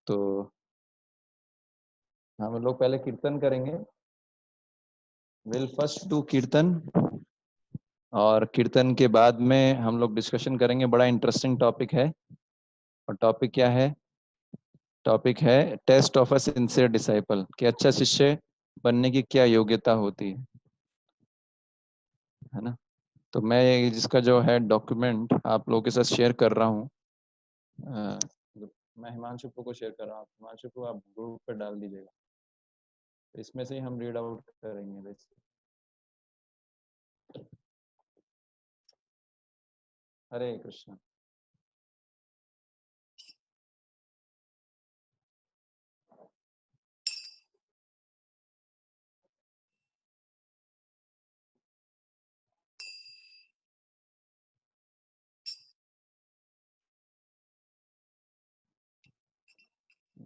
तो हम लोग पहले कीर्तन करेंगे। विल फर्स्ट डू कीर्तन, और कीर्तन के बाद में हम लोग डिस्कशन करेंगे। बड़ा इंटरेस्टिंग टॉपिक है। और टॉपिक क्या है? टॉपिक है test of a sincere disciple, कि अच्छा शिष्य बनने की क्या योग्यता होती है ना। तो मैं जिसका जो है डॉक्यूमेंट आप लोगों के साथ शेयर कर रहा हूँ। अ, मैं हिमांशु को शेयर कर रहा हूँ। हिमांशु को आप ग्रुप पे डाल दीजिएगा। इसमें से ही हम रीड आउट करेंगे बेसिकली। हरे कृष्ण।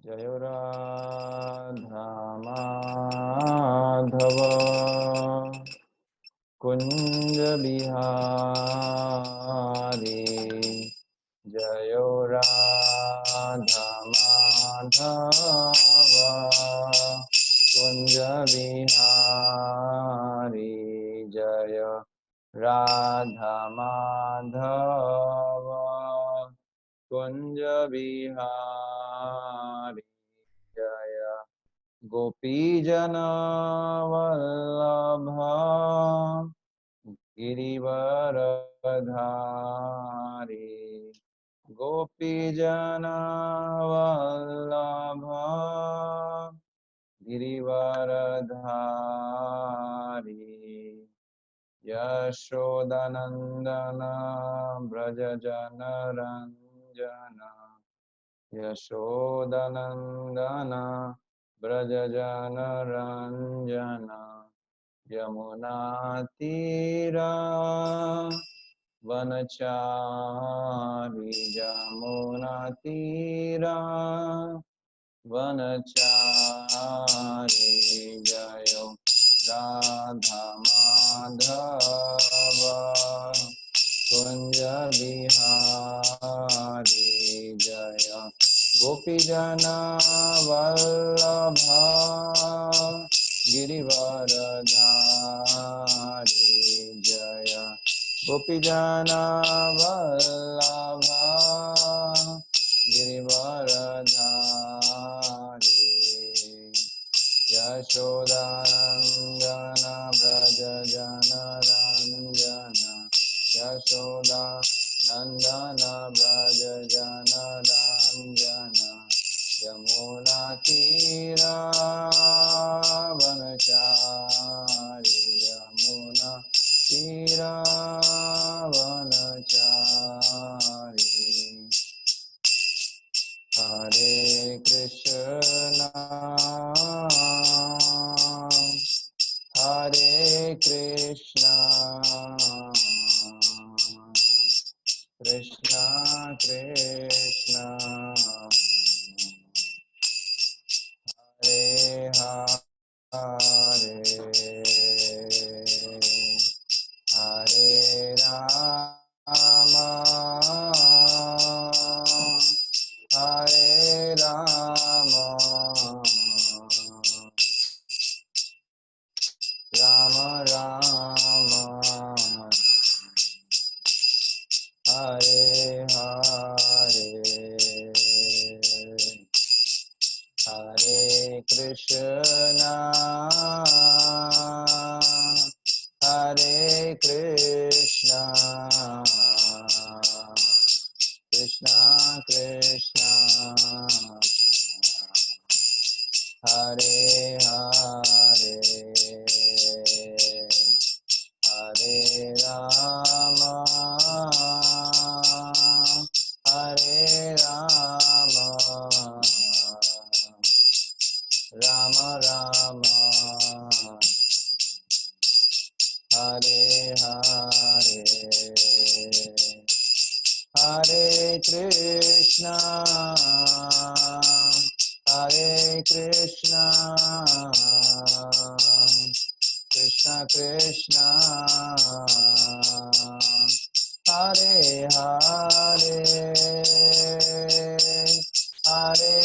जय राधा माधव कुंज बिहारी, जय राधा माधव कुंज बिहारी, जय राधा माधव कुंज बिहारी, जय गोपी जनवल्लभ गिरिवरधारी, गोपी जनवल्लभ गिरिवरधारी, यशोदनंदन ब्रज जनरंजन, यशोदनंदन ब्रज जनरंजन, यमुना तीरा वनचारी, यमुना तीरा वनचारी, जय राधा माधव कुंज बिहारी, जय गोपी जना वल्लभ गिरिवरधारी, जय गोपी जना वल्लभ गिरिवरधारी, यशोदानंदन ब्रज जनरंजन, यशोदा नंदन ब्रज जनरंजन, यमुना तीरा वनचारी, यमुना तीरा वनचारी, हरे कृष्णा हरे कृष्णा कृष्णा कृष्णा हरे हरे, हरे राम हरे राम, राम राम हरे हरे, हरे कृष्णा हरे कृष्णा कृष्णा कृष्णा हरे हरे, हरे राम हरे राम, राम राम हरे हरे, हरे कृष्णा हरे कृष्णा कृष्णा कृष्णा हरे हरे, हरे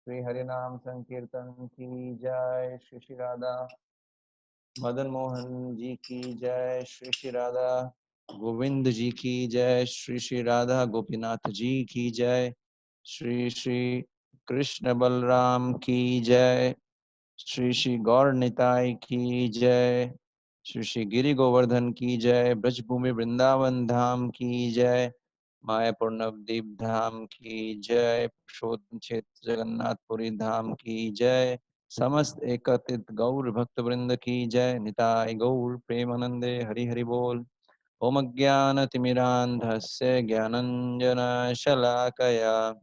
श्री हरिनाम संकीर्तन की जय। श्री श्री राधा मदन मोहन जी की जय। श्री श्री राधा गोविंद जी की जय। श्री श्री राधा गोपीनाथ जी की जय। श्री श्री कृष्ण बलराम की जय। श्री श्री गौर निताय की जय। श्री श्री गिरि गोवर्धन की जय। ब्रजभूमि वृंदावन धाम की जय। मायापुर नवदीप धाम की जय। पुरुषोत्तम क्षेत्र जगन्नाथपुरी धाम की जय। समस्त एकत्रित गौर भक्त वृंद की जय। निताय गौर प्रेमानंदे हरि हरि बोल। ओम अज्ञानतिमिरान्धस्य ज्ञानञ्जन शलाकया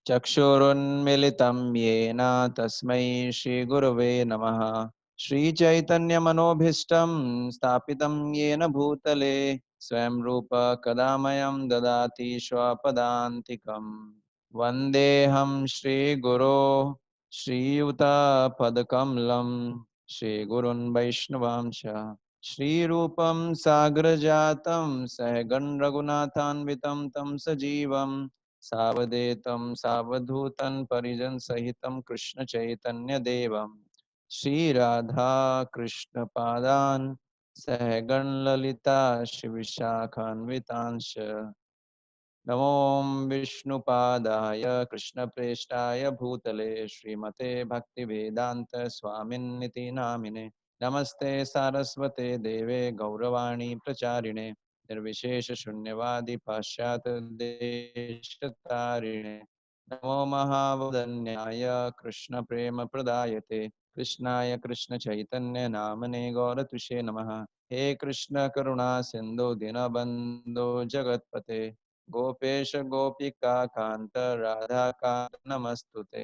चक्षुरुन्मिलितं येन तस्मै श्रीगुरवे नमः। श्रीचैतन्यमनोभीष्टं स्थापितं येन भूतले स्वयं रूप कदा मह्यं ददाति स्वपदान्तिकम्। वन्देऽहं श्रीगुरो श्रीयुतपदकमलं श्रीगुरुन् वैष्णवांश श्रीरूपं साग्रजातं सहगण रघुनाथान्वितं तं सजीवं सावधेतं सावधूतं परिजन सहितं कृष्ण चैतन्य देवं श्री राधा कृष्ण पादान सहगण ललिता श्री विशाखान्वितांश नमो विष्णुपादाय कृष्णप्रेष्ठाय भूतले श्रीमते भक्तिवेदांत स्वामिन्निति नामिने नमस्ते सारस्वते देवे गौरवाणी प्रचारिणे निर्विशेष शून्यवादी पाश्चात्य देशतारिणे नमो महावदन्याय कृष्ण प्रेम प्रदायते कृष्णाय कृष्ण चैतन्य नामने गौरतुषे नमः। हे कृष्ण करुणा सिंधु दीनबंधो जगतपते गोपेश गोपिका कांत राधा कांत नमस्तुते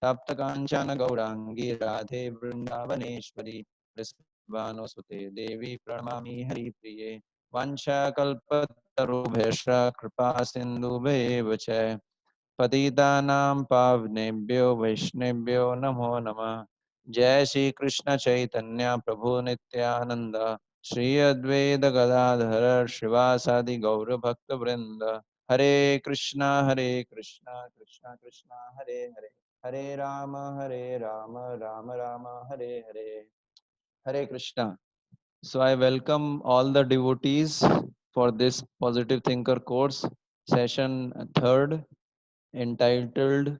तप्त कांचन गौरांगी राधे वृंदावनेश्वरी वृषभानुसुते देवी प्रणमामि हरिप्रिये वाञ्छाकल्पतरुभ्यश्च कृपा सिन्धुभ्येव च पतितानां पावनेभ्यो वैष्णवेभ्यो नमो नमः। जय श्री कृष्ण चैतन्य प्रभु नित्यानंद श्री अद्वैत गदाधर श्रीवासादि गौर भक्त वृंद हरे Krishna Krishna Krishna Hare Hare Hare Ram Ram Ram Hare Hare Hare Krishna. So I welcome all the devotees for this positive thinker course session third entitled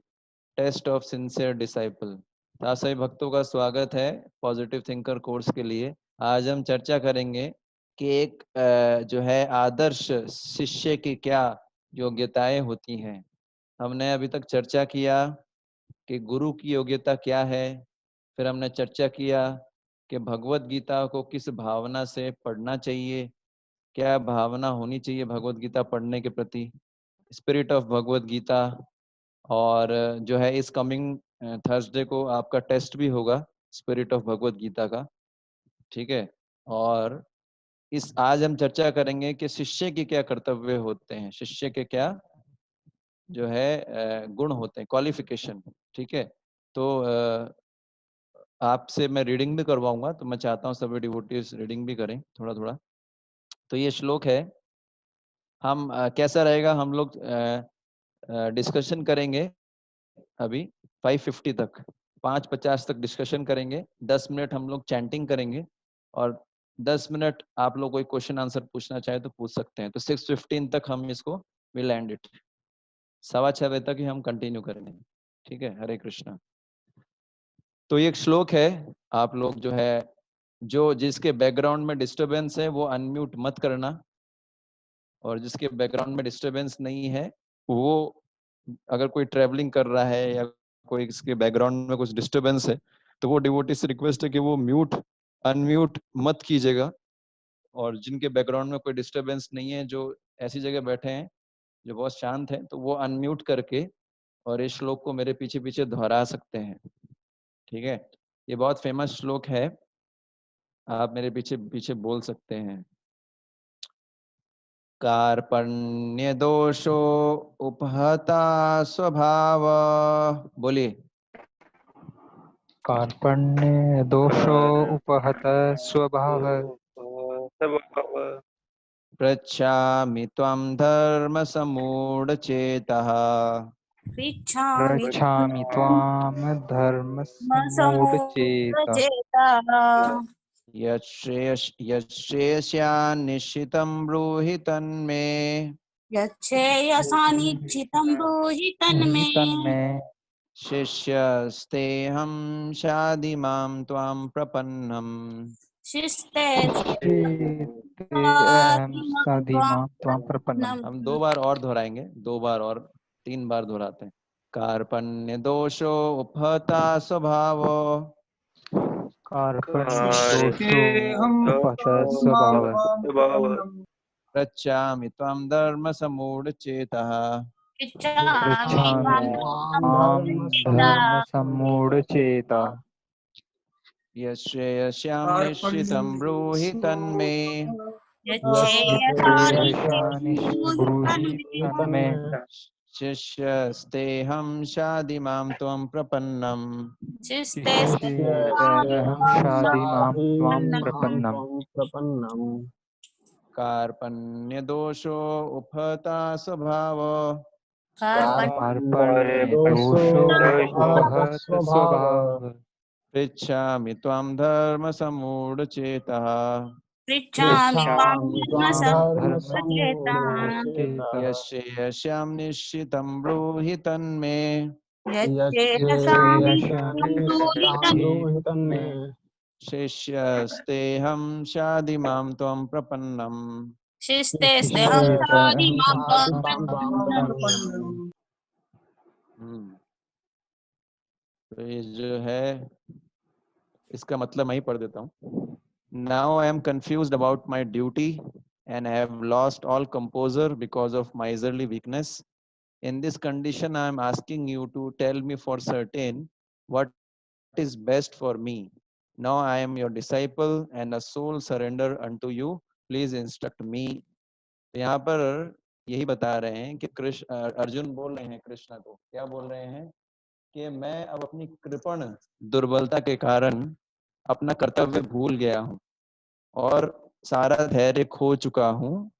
test of sincere disciple. सभी भक्तों का स्वागत है पॉजिटिव थिंकर कोर्स के लिए। आज हम चर्चा करेंगे कि एक जो है आदर्श शिष्य की क्या योग्यताएं होती हैं। हमने अभी तक चर्चा किया कि गुरु की योग्यता क्या है। फिर हमने चर्चा किया कि भगवत गीता को किस भावना से पढ़ना चाहिए, क्या भावना होनी चाहिए भगवत गीता पढ़ने के प्रति, स्पिरिट ऑफ भगवत गीता। और जो है इस कमिंग थर्सडे को आपका टेस्ट भी होगा स्पिरिट ऑफ भगवत गीता का, ठीक है। और इस आज हम चर्चा करेंगे कि शिष्य के क्या कर्तव्य होते हैं, शिष्य के क्या जो है गुण होते हैं, क्वालिफिकेशन, ठीक है। तो आपसे मैं रीडिंग भी करवाऊंगा, तो मैं चाहता हूँ सभी डिवोटीज रीडिंग भी करें थोड़ा थोड़ा। तो ये श्लोक है, हम कैसा रहेगा, हम लोग डिस्कशन करेंगे अभी 5:50 तक, 5:50 तक डिस्कशन करेंगे, 10 मिनट हम लोग चैंटिंग करेंगे, और 10 मिनट आप लोग कोई क्वेश्चन आंसर पूछना चाहे तो पूछ सकते हैं। तो 6:15 तक हम इसको विल एंड इट, 6:15 बजे तक ही हम कंटिन्यू करेंगे, ठीक है। हरे कृष्णा। तो ये एक श्लोक है, आप लोग जो है जो जिसके बैकग्राउंड में डिस्टरबेंस है वो अनम्यूट मत करना, और जिसके बैकग्राउंड में डिस्टरबेंस नहीं है वो, अगर कोई ट्रैवलिंग कर रहा है या कोई इसके बैकग्राउंड में कुछ डिस्टरबेंस है तो वो डिवोटी से रिक्वेस्ट है कि वो म्यूट अनम्यूट मत कीजिएगा। और जिनके बैकग्राउंड में कोई डिस्टरबेंस नहीं है, जो ऐसी जगह बैठे हैं जो बहुत शांत है, तो वो अनम्यूट करके और इस श्लोक को मेरे पीछे पीछे दोहरा सकते हैं, ठीक है। ये बहुत फेमस श्लोक है, आप मेरे पीछे पीछे बोल सकते हैं। कार्पण्य दोषो उपहता स्वभाव, बोलिए। कार्पण्य दोषो उपहत स्वभाव। पृच्छामि त्वं धर्मसम्मूढचेतः, पृच्छामि पृच्छामि त्वां धर्मसम्मूढचेता। समूढचेतः यच्छ्रेयस्यान्निश्चितं ब्रूहि तन्मे, यच्छ्रेयसानिश्चितं ब्रूहि तन्मे। तन्मे शिष्यस्तेऽहं शाधिमां त्वां प्रपन्नम्। शिस्ते चेते अहं स्वाधिमं त्वां साधिमां त्वां प्रपन्नम्। हम प्रपन्नम्। 2 बार और दोहराएंगे, 2 बार और 3 बार दोहराते हैं। कार्पण्य दोषो उपहता स्वभाव, कार्पण्य दोषो उपहत स्वभाव। पृच्छामि त्वं धर्मसम्मूढचेतः, पृच्छामि पृच्छामि त्वां त्वां धर्मसम्मूढचेतः धर्मसम्मूढचेता। यच्छ्रेयस्यां निश्चितं ब्रूहि तन्मे, यच्छ्रेयसानिश्चितं ब्रूहि ब्रूहि तन्मे। तन्मे। शिष्यस्तेऽहं शाधिमां त्वं प्रपन्नम्। शिस्ते शिष्येऽहं शाधिमां त्वां प्रपन्नम्। कार्पण्यदोषो उपहता स्वभाव, कार्पण्य दोषो उपहत स्वभाव। पृच्छामि त्वं धर्मसम्मूढचेतः, पृच्छामि त्वां धर्मसम्मूढचेतः धर्मसम्मूढचेता। यस्यां निश्चितं ब्रूहि तन्मे, यच्छ्रेयसानिश्चितं ब्रूहि यस्यानिश्चितं मे। शिष्यस्तेऽहं शाधिमां त्वं प्रपन्नम्। शिस्तेऽहं शिष्येऽहं शाधिमां त्वां त्वां प्रपन्नम्। प्रपन्नम्। तो ये जो है इसका मतलब मैं ही पढ़ देता हूँ। Now I am confused about my duty and I have lost all composure because of miserly weakness. In this condition, I am asking you to tell me for certain what is best for me. Now I am your disciple and a soul surrender unto you. Please instruct me. यहाँ पर यही बता रहे हैं कि कृष्ण अर्जुन बोल रहे हैं कृष्ण को, क्या बोल रहे हैं कि मैं अब अपनी कृपण दुर्बलता के कारण अपना कर्तव्य भूल गया हूँ और सारा धैर्य खो चुका हूँ।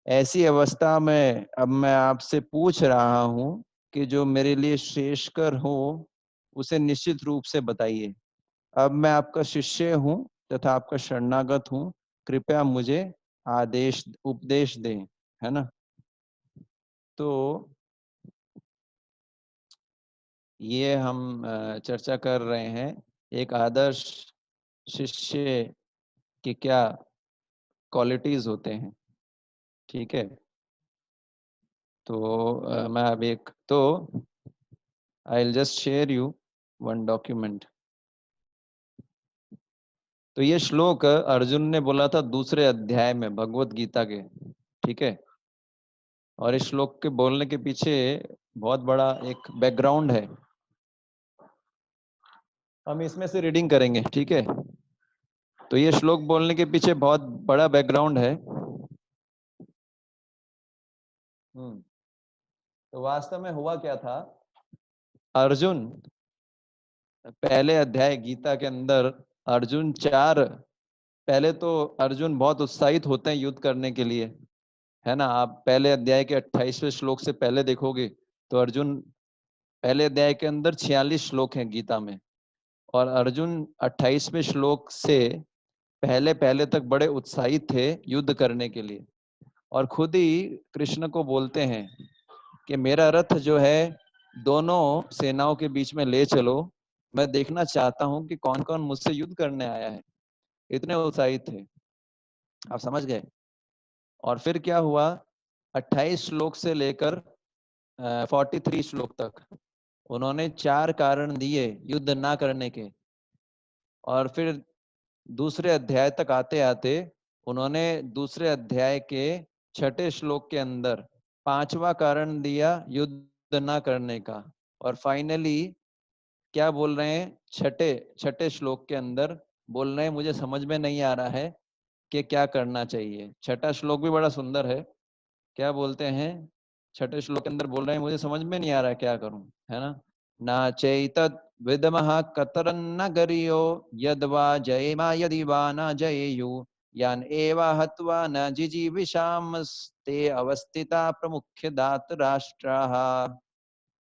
ऐसी अवस्था में अब मैं आपसे पूछ रहा हूँ कि जो मेरे लिए श्रेष्ठकर हो उसे निश्चित रूप से बताइए। अब मैं आपका शिष्य हूँ तथा आपका शरणागत हूँ, कृपया मुझे आदेश उपदेश दें, है ना। तो ये हम चर्चा कर रहे हैं एक आदर्श शिष्य की क्या क्वालिटीज होते हैं, ठीक है। तो मैं अभी एक तो I will just share you one document. तो ये श्लोक अर्जुन ने बोला था दूसरे अध्याय में भगवत गीता के, ठीक है। और इस श्लोक के बोलने के पीछे बहुत बड़ा एक बैकग्राउंड है, हम इसमें से रीडिंग करेंगे, ठीक है। तो ये श्लोक बोलने के पीछे बहुत बड़ा बैकग्राउंड है। तो वास्तव में हुआ क्या था, अर्जुन पहले अध्याय गीता के अंदर अर्जुन पहले तो अर्जुन बहुत उत्साहित होते हैं युद्ध करने के लिए, है ना। आप पहले अध्याय के 28वें श्लोक से पहले देखोगे तो अर्जुन पहले अध्याय के अंदर 46 श्लोक हैं गीता में, और अर्जुन 28वें श्लोक से पहले पहले तक बड़े उत्साहित थे युद्ध करने के लिए, और खुद ही कृष्ण को बोलते हैं कि मेरा रथ जो है दोनों सेनाओं के बीच में ले चलो, मैं देखना चाहता हूं कि कौन कौन मुझसे युद्ध करने आया है। इतने उत्साहित थे, आप समझ गए। और फिर क्या हुआ, 28 श्लोक से लेकर 43 श्लोक तक उन्होंने 4 कारण दिए युद्ध ना करने के, और फिर दूसरे अध्याय तक आते आते उन्होंने दूसरे अध्याय के 6ठे श्लोक के अंदर 5वां कारण दिया युद्ध ना करने का। और फाइनली क्या बोल रहे हैं, छठे श्लोक के अंदर बोल रहे हैं मुझे समझ में नहीं आ रहा है कि क्या करना चाहिए। छठा श्लोक भी बड़ा सुंदर है, क्या बोलते हैं, छठे श्लोक के अंदर बोल रहे हैं मुझे समझ में नहीं आ रहा है क्या करूं, है ना। ना चैतद विदमः कतरन्न गरियो यद्वा जयेमा यदि वा न जयेयु यान एवा हत्वा न जिजीविषामस्ते अवस्थिता प्रमुख्य दात राष्ट्राः।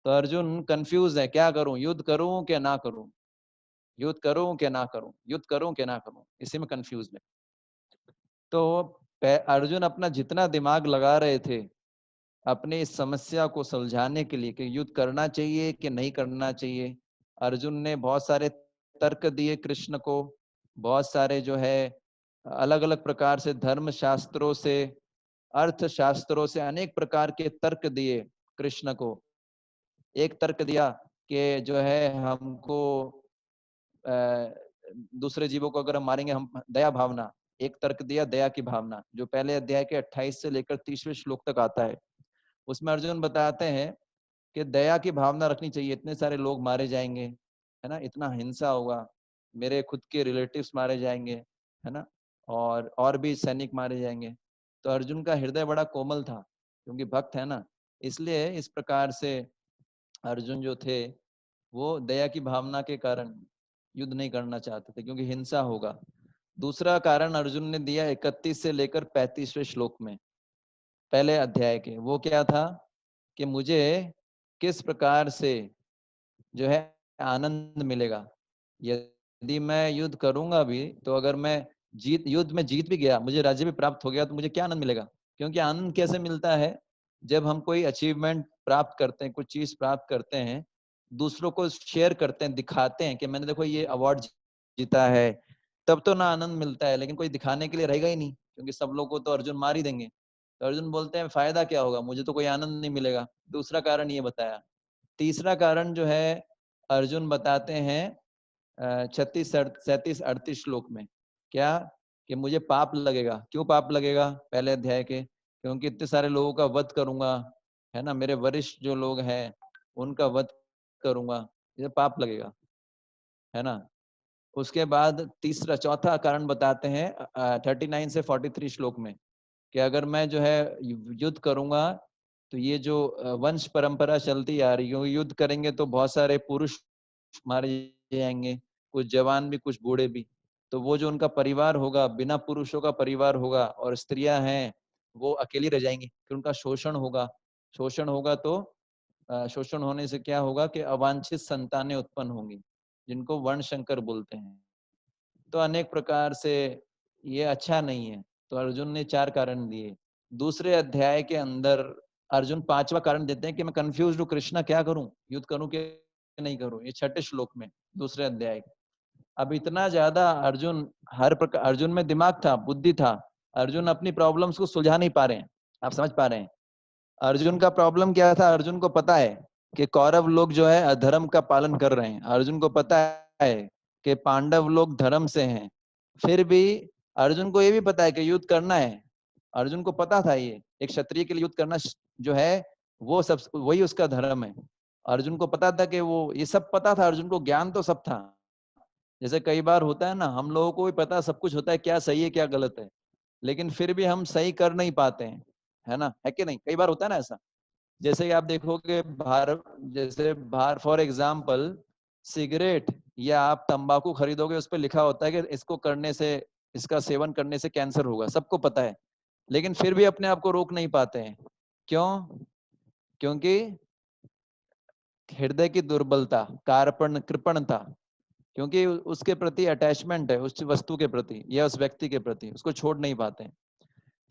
तो अर्जुन कंफ्यूज है, क्या करूं, युद्ध करूं कि ना करूं, युद्ध करूं कि ना करूं, युद्ध करूं कि ना करूं, इसी में कंफ्यूज है। तो अर्जुन अपना जितना दिमाग लगा रहे थे अपनी इस समस्या को सुलझाने के लिए कि युद्ध करना चाहिए कि नहीं करना चाहिए, अर्जुन ने बहुत सारे तर्क दिए कृष्ण को, बहुत सारे जो है अलग अलग प्रकार से धर्म शास्त्रों से अर्थशास्त्रों से अनेक प्रकार के तर्क दिए कृष्ण को। एक तर्क दिया कि जो है हमको दूसरे जीवों को अगर हम मारेंगे हम दया भावना, एक तर्क दिया दया की भावना, जो पहले अध्याय के 28 से लेकर 30वें श्लोक तक आता है। उसमें अर्जुन बताते हैं कि दया की भावना रखनी चाहिए, इतने सारे लोग मारे जाएंगे, है ना, इतना हिंसा होगा, मेरे खुद के रिलेटिव्स मारे जाएंगे, है ना, और भी सैनिक मारे जाएंगे। तो अर्जुन का हृदय बड़ा कोमल था क्योंकि भक्त है ना, इसलिए इस प्रकार से अर्जुन जो थे वो दया की भावना के कारण युद्ध नहीं करना चाहते थे क्योंकि हिंसा होगा। दूसरा कारण अर्जुन ने दिया 31 से लेकर 35वें श्लोक में पहले अध्याय के, वो क्या था कि मुझे किस प्रकार से जो है आनंद मिलेगा यदि मैं युद्ध करूंगा भी, तो अगर मैं युद्ध में जीत भी गया, मुझे राज्य भी प्राप्त हो गया, तो मुझे क्या आनंद मिलेगा। क्योंकि आनंद कैसे मिलता है, जब हम कोई अचीवमेंट प्राप्त करते हैं, कुछ चीज प्राप्त करते हैं, दूसरों को शेयर करते हैं, दिखाते हैं कि मैंने देखो ये अवार्ड जीता है, तब तो ना आनंद मिलता है। लेकिन कोई दिखाने के लिए रहेगा ही नहीं क्योंकि सब लोग को तो अर्जुन मार ही देंगे। तो अर्जुन बोलते हैं फायदा क्या होगा, मुझे तो कोई आनंद नहीं मिलेगा। दूसरा कारण ये बताया। तीसरा कारण जो है अर्जुन बताते हैं 36 37 38 श्लोक में, क्या कि मुझे पाप लगेगा। क्यों पाप लगेगा, पहले अध्याय के, क्योंकि इतने सारे लोगों का वध करूंगा, है ना, मेरे वरिष्ठ जो लोग हैं उनका वध करूंगा, ये पाप लगेगा, है ना। उसके बाद चौथा कारण बताते हैं 39 से 43 श्लोक में कि अगर मैं जो है युद्ध करूंगा तो ये जो वंश परंपरा चलती आ रही है, युद्ध करेंगे तो बहुत सारे पुरुष मारे जाएंगे, कुछ जवान भी कुछ बूढ़े भी। तो वो जो उनका परिवार होगा बिना पुरुषों का परिवार होगा, और स्त्रियां हैं वो अकेली रह जाएंगी, फिर उनका शोषण होगा। शोषण होगा तो शोषण होने से क्या होगा कि अवांछित संतानें उत्पन्न होंगी जिनको वर्ण शंकर बोलते हैं। तो अनेक प्रकार से ये अच्छा नहीं है। तो अर्जुन ने 4 कारण दिए। दूसरे अध्याय के अंदर अर्जुन 5वां कारण देते हैं कि मैं कंफ्यूज हूँ कृष्णा, क्या करूं, युद्ध करूं कि नहीं करूं, ये 6ठे श्लोक में दूसरे अध्याय। अब इतना ज्यादा अर्जुन हर प्रकार, अर्जुन में दिमाग था, बुद्धि था, अर्जुन अपनी प्रॉब्लम्स को सुलझा नहीं पा रहे हैं, आप समझ पा रहे हैं। अर्जुन का प्रॉब्लम क्या था? अर्जुन को पता है कि कौरव लोग जो है अधर्म का पालन कर रहे हैं। अर्जुन को पता है कि पांडव लोग धर्म से हैं। फिर भी अर्जुन को ये भी पता है कि युद्ध करना है। अर्जुन को पता था ये एक क्षत्रिय के लिए युद्ध करना जो है वो सब वही उसका धर्म है। अर्जुन को पता था कि वो ये सब पता था। अर्जुन को ज्ञान तो सब था। जैसे कई बार होता है ना, हम लोगों को भी पता सब कुछ होता है, क्या सही है क्या गलत है, लेकिन फिर भी हम सही कर नहीं पाते हैं, है ना? है कि नहीं? कई बार होता है ना ऐसा। जैसे कि आप देखोगे बाहर, जैसे बाहर फॉर एग्जाम्पल सिगरेट या आप तंबाकू खरीदोगे, उस पर लिखा होता है कि इसको करने से, इसका सेवन करने से कैंसर होगा, सबको पता है, लेकिन फिर भी अपने आप को रोक नहीं पाते हैं। क्यों? क्योंकि हृदय की दुर्बलता, कार्पण कृपणता, क्योंकि उसके प्रति अटैचमेंट है, उस वस्तु के प्रति या उस व्यक्ति के प्रति, उसको छोड़ नहीं पाते हैं।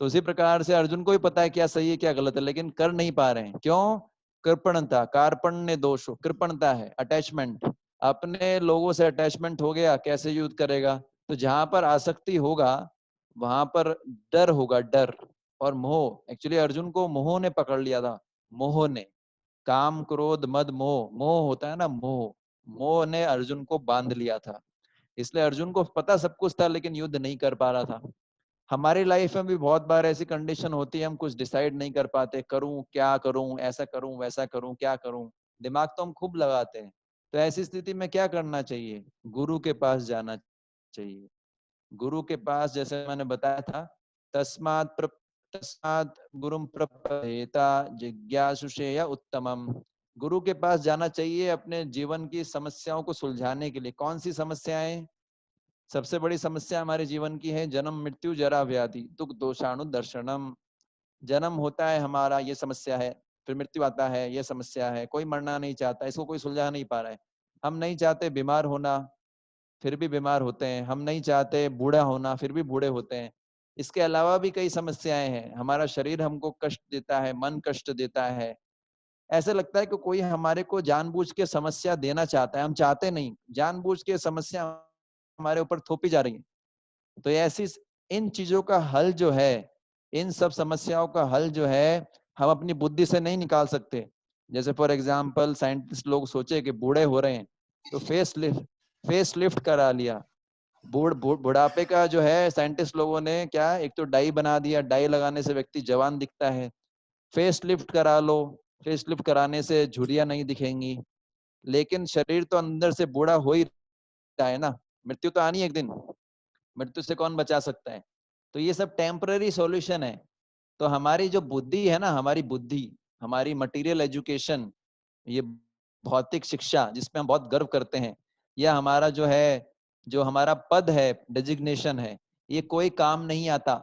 तो उसी प्रकार से अर्जुन को भी पता है क्या सही है क्या गलत है, लेकिन कर नहीं पा रहे हैं। क्यों? कृपणता, कार्पण्य दोष, कृपणता है, अटैचमेंट। अपने लोगों से अटैचमेंट हो गया, कैसे युद्ध करेगा? तो जहां पर आसक्ति होगा वहां पर डर होगा, डर और मोह। एक्चुअली अर्जुन को मोह ने पकड़ लिया था। मोह ने, काम क्रोध मद मोह, मोह होता है ना, मोह, मोह ने अर्जुन को बांध लिया था। इसलिए अर्जुन को पता सब कुछ था, लेकिन युद्ध नहीं कर पा रहा था। हमारी लाइफ में भी बहुत बार ऐसी कंडीशन होती है, हम कुछ डिसाइड नहीं कर पाते, करूं क्या करूं, ऐसा करूं वैसा करूं, क्या करूं। दिमाग तो हम खूब लगाते हैं। तो ऐसी स्थिति में क्या करना चाहिए? गुरु के पास जाना चाहिए। गुरु के पास, जैसे मैंने बताया था, तस्मात् गुरुम प्रपयेता जिज्ञासुषेय उत्तमम। गुरु के पास जाना चाहिए अपने जीवन की समस्याओं को सुलझाने के लिए। कौन सी समस्याएं? सबसे बड़ी समस्या हमारे जीवन की है जन्म मृत्यु जरा व्याधि दुख दोषाणु दर्शनम। जन्म होता है हमारा, ये समस्या है। फिर मृत्यु आता है, ये समस्या है। कोई मरना नहीं चाहता, इसको कोई सुलझा नहीं पा रहा है। हम नहीं चाहते बीमार होना, फिर भी बीमार होते हैं। हम नहीं चाहते बूढ़ा होना, फिर भी बूढ़े होते हैं। इसके अलावा भी कई समस्याएं हैं। हमारा शरीर हमको कष्ट देता है, मन कष्ट देता है। ऐसा लगता है कि कोई हमारे को जानबूझ के समस्या देना चाहता है, हम चाहते नहीं, जानबूझ के समस्या हमारे ऊपर थोपी जा रही है। तो ऐसी इन चीजों का हल जो है, इन सब समस्याओं का हल जो है, हम अपनी बुद्धि से नहीं निकाल सकते। जैसे फॉर एग्जांपल साइंटिस्ट लोग सोचे कि बूढ़े हो रहे हैं तो फेस लिफ्ट करा लिया। बुढ़ापे का जो है, साइंटिस्ट लोगों ने क्या, एक तो डाई बना दिया, डाई लगाने से व्यक्ति जवान दिखता है। फेस लिफ्ट करा लो, फेस लिफ्ट कराने से झुर्रियां नहीं दिखेंगी। लेकिन शरीर तो अंदर से बूढ़ा हो ही रहा है ना, मृत्यु तो आनी है एक दिन। मृत्यु से कौन बचा सकता है? तो ये सब टेम्पररी सॉल्यूशन है। तो हमारी जो बुद्धि है ना, हमारी बुद्धि, हमारी मटेरियल एजुकेशन, ये भौतिक शिक्षा जिसमें हम बहुत गर्व करते हैं, या हमारा जो है, जो हमारा पद है, डेजिग्नेशन है, ये कोई काम नहीं आता।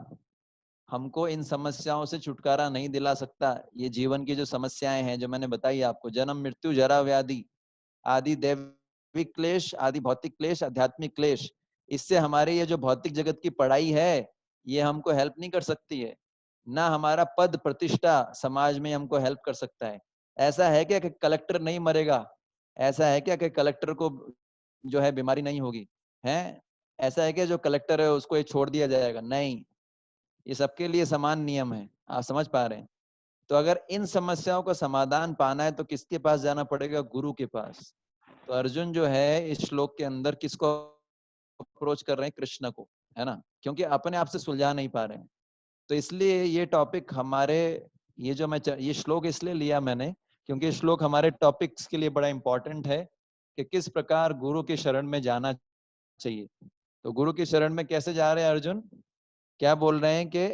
हमको इन समस्याओं से छुटकारा नहीं दिला सकता। ये जीवन की जो समस्याएं हैं जो मैंने बताई आपको, जन्म मृत्यु जरा व्याधि, आदि दैविक क्लेश, आदि भौतिक क्लेश, आध्यात्मिक क्लेश, इससे हमारे ये जो भौतिक जगत की पढ़ाई है, ये हमको हेल्प नहीं कर सकती है। ना हमारा पद प्रतिष्ठा समाज में हमको हेल्प कर सकता है। ऐसा है क्या कि कलेक्टर नहीं मरेगा? ऐसा है क्या कि कलेक्टर को जो है बीमारी नहीं होगी? है ऐसा है क्या जो कलेक्टर है उसको ये छोड़ दिया जाएगा? नहीं, ये सबके लिए समान नियम है। आप समझ पा रहे हैं? तो अगर इन समस्याओं का समाधान पाना है तो किसके पास जाना पड़ेगा? गुरु के पास। तो अर्जुन जो है इस श्लोक के अंदर किसको अप्रोच कर रहे हैं? कृष्ण को, है ना? क्योंकि अपने आप से सुलझा नहीं पा रहे हैं। तो इसलिए ये टॉपिक हमारे, ये जो मैं ये श्लोक इसलिए लिया मैंने क्योंकि श्लोक हमारे टॉपिक्स के लिए बड़ा इंपॉर्टेंट है कि किस प्रकार गुरु की शरण में जाना चाहिए। तो गुरु की शरण में कैसे जा रहे हैं अर्जुन? क्या बोल रहे हैं कि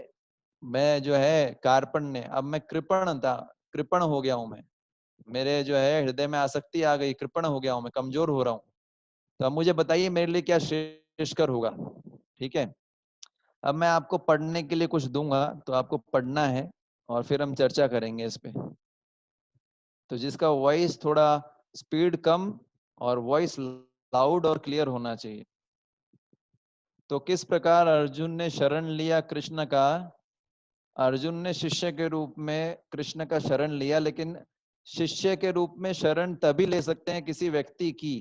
मैं जो है कार्पण्य, अब मैं कृपण था, कृपण हो गया हूं मैं, मेरे जो है हृदय में आसक्ति आ गई, कृपण हो गया हूं मैं, कमजोर हो रहा हूं। तो अब मुझे बताइए मेरे लिए क्या श्रेष्ठकर होगा? ठीक है, अब मैं आपको पढ़ने के लिए कुछ दूंगा, तो आपको पढ़ना है और फिर हम चर्चा करेंगे इस पे। तो जिसका वॉइस थोड़ा स्पीड कम और वॉइस लाउड और क्लियर होना चाहिए। तो किस प्रकार अर्जुन ने शरण लिया कृष्ण का? अर्जुन ने शिष्य के रूप में कृष्ण का शरण लिया, लेकिन शिष्य के रूप में शरण तभी ले सकते हैं किसी व्यक्ति की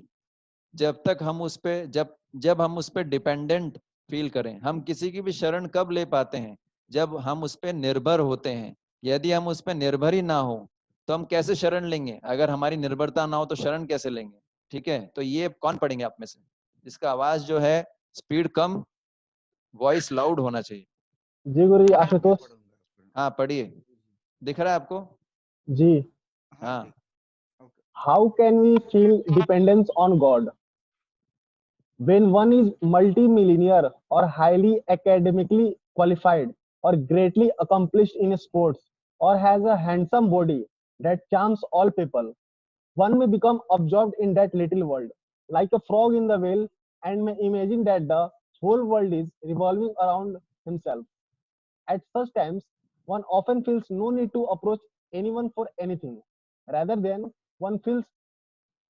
जब तक हम उस पे जब हम उस पे डिपेंडेंट फील करें। हम किसी की भी शरण कब ले पाते हैं? जब हम उस पे निर्भर होते हैं यदि हम उस पर निर्भर ही ना हो तो हम कैसे शरण लेंगे? अगर हमारी निर्भरता ना हो तो शरण कैसे लेंगे? ठीक है, तो ये कौन पढ़ेंगे आप में से जिसका आवाज जो है स्पीड कम, वॉइस लाउड होना चाहिए? जी गुरु जी, आशुतोष हाँ पढ़िए, दिख रहा है आपको? जी। हाँ। How can we feel dependence on God when one is multi-millionaire or highly academically qualified or greatly accomplished in sports or has a handsome body that charms all people? One may become absorbed in that little world, like a frog in the whale, and may imagine that the whole world is revolving around himself. At such times, one often feels no need to approach anyone for anything. Rather than one feels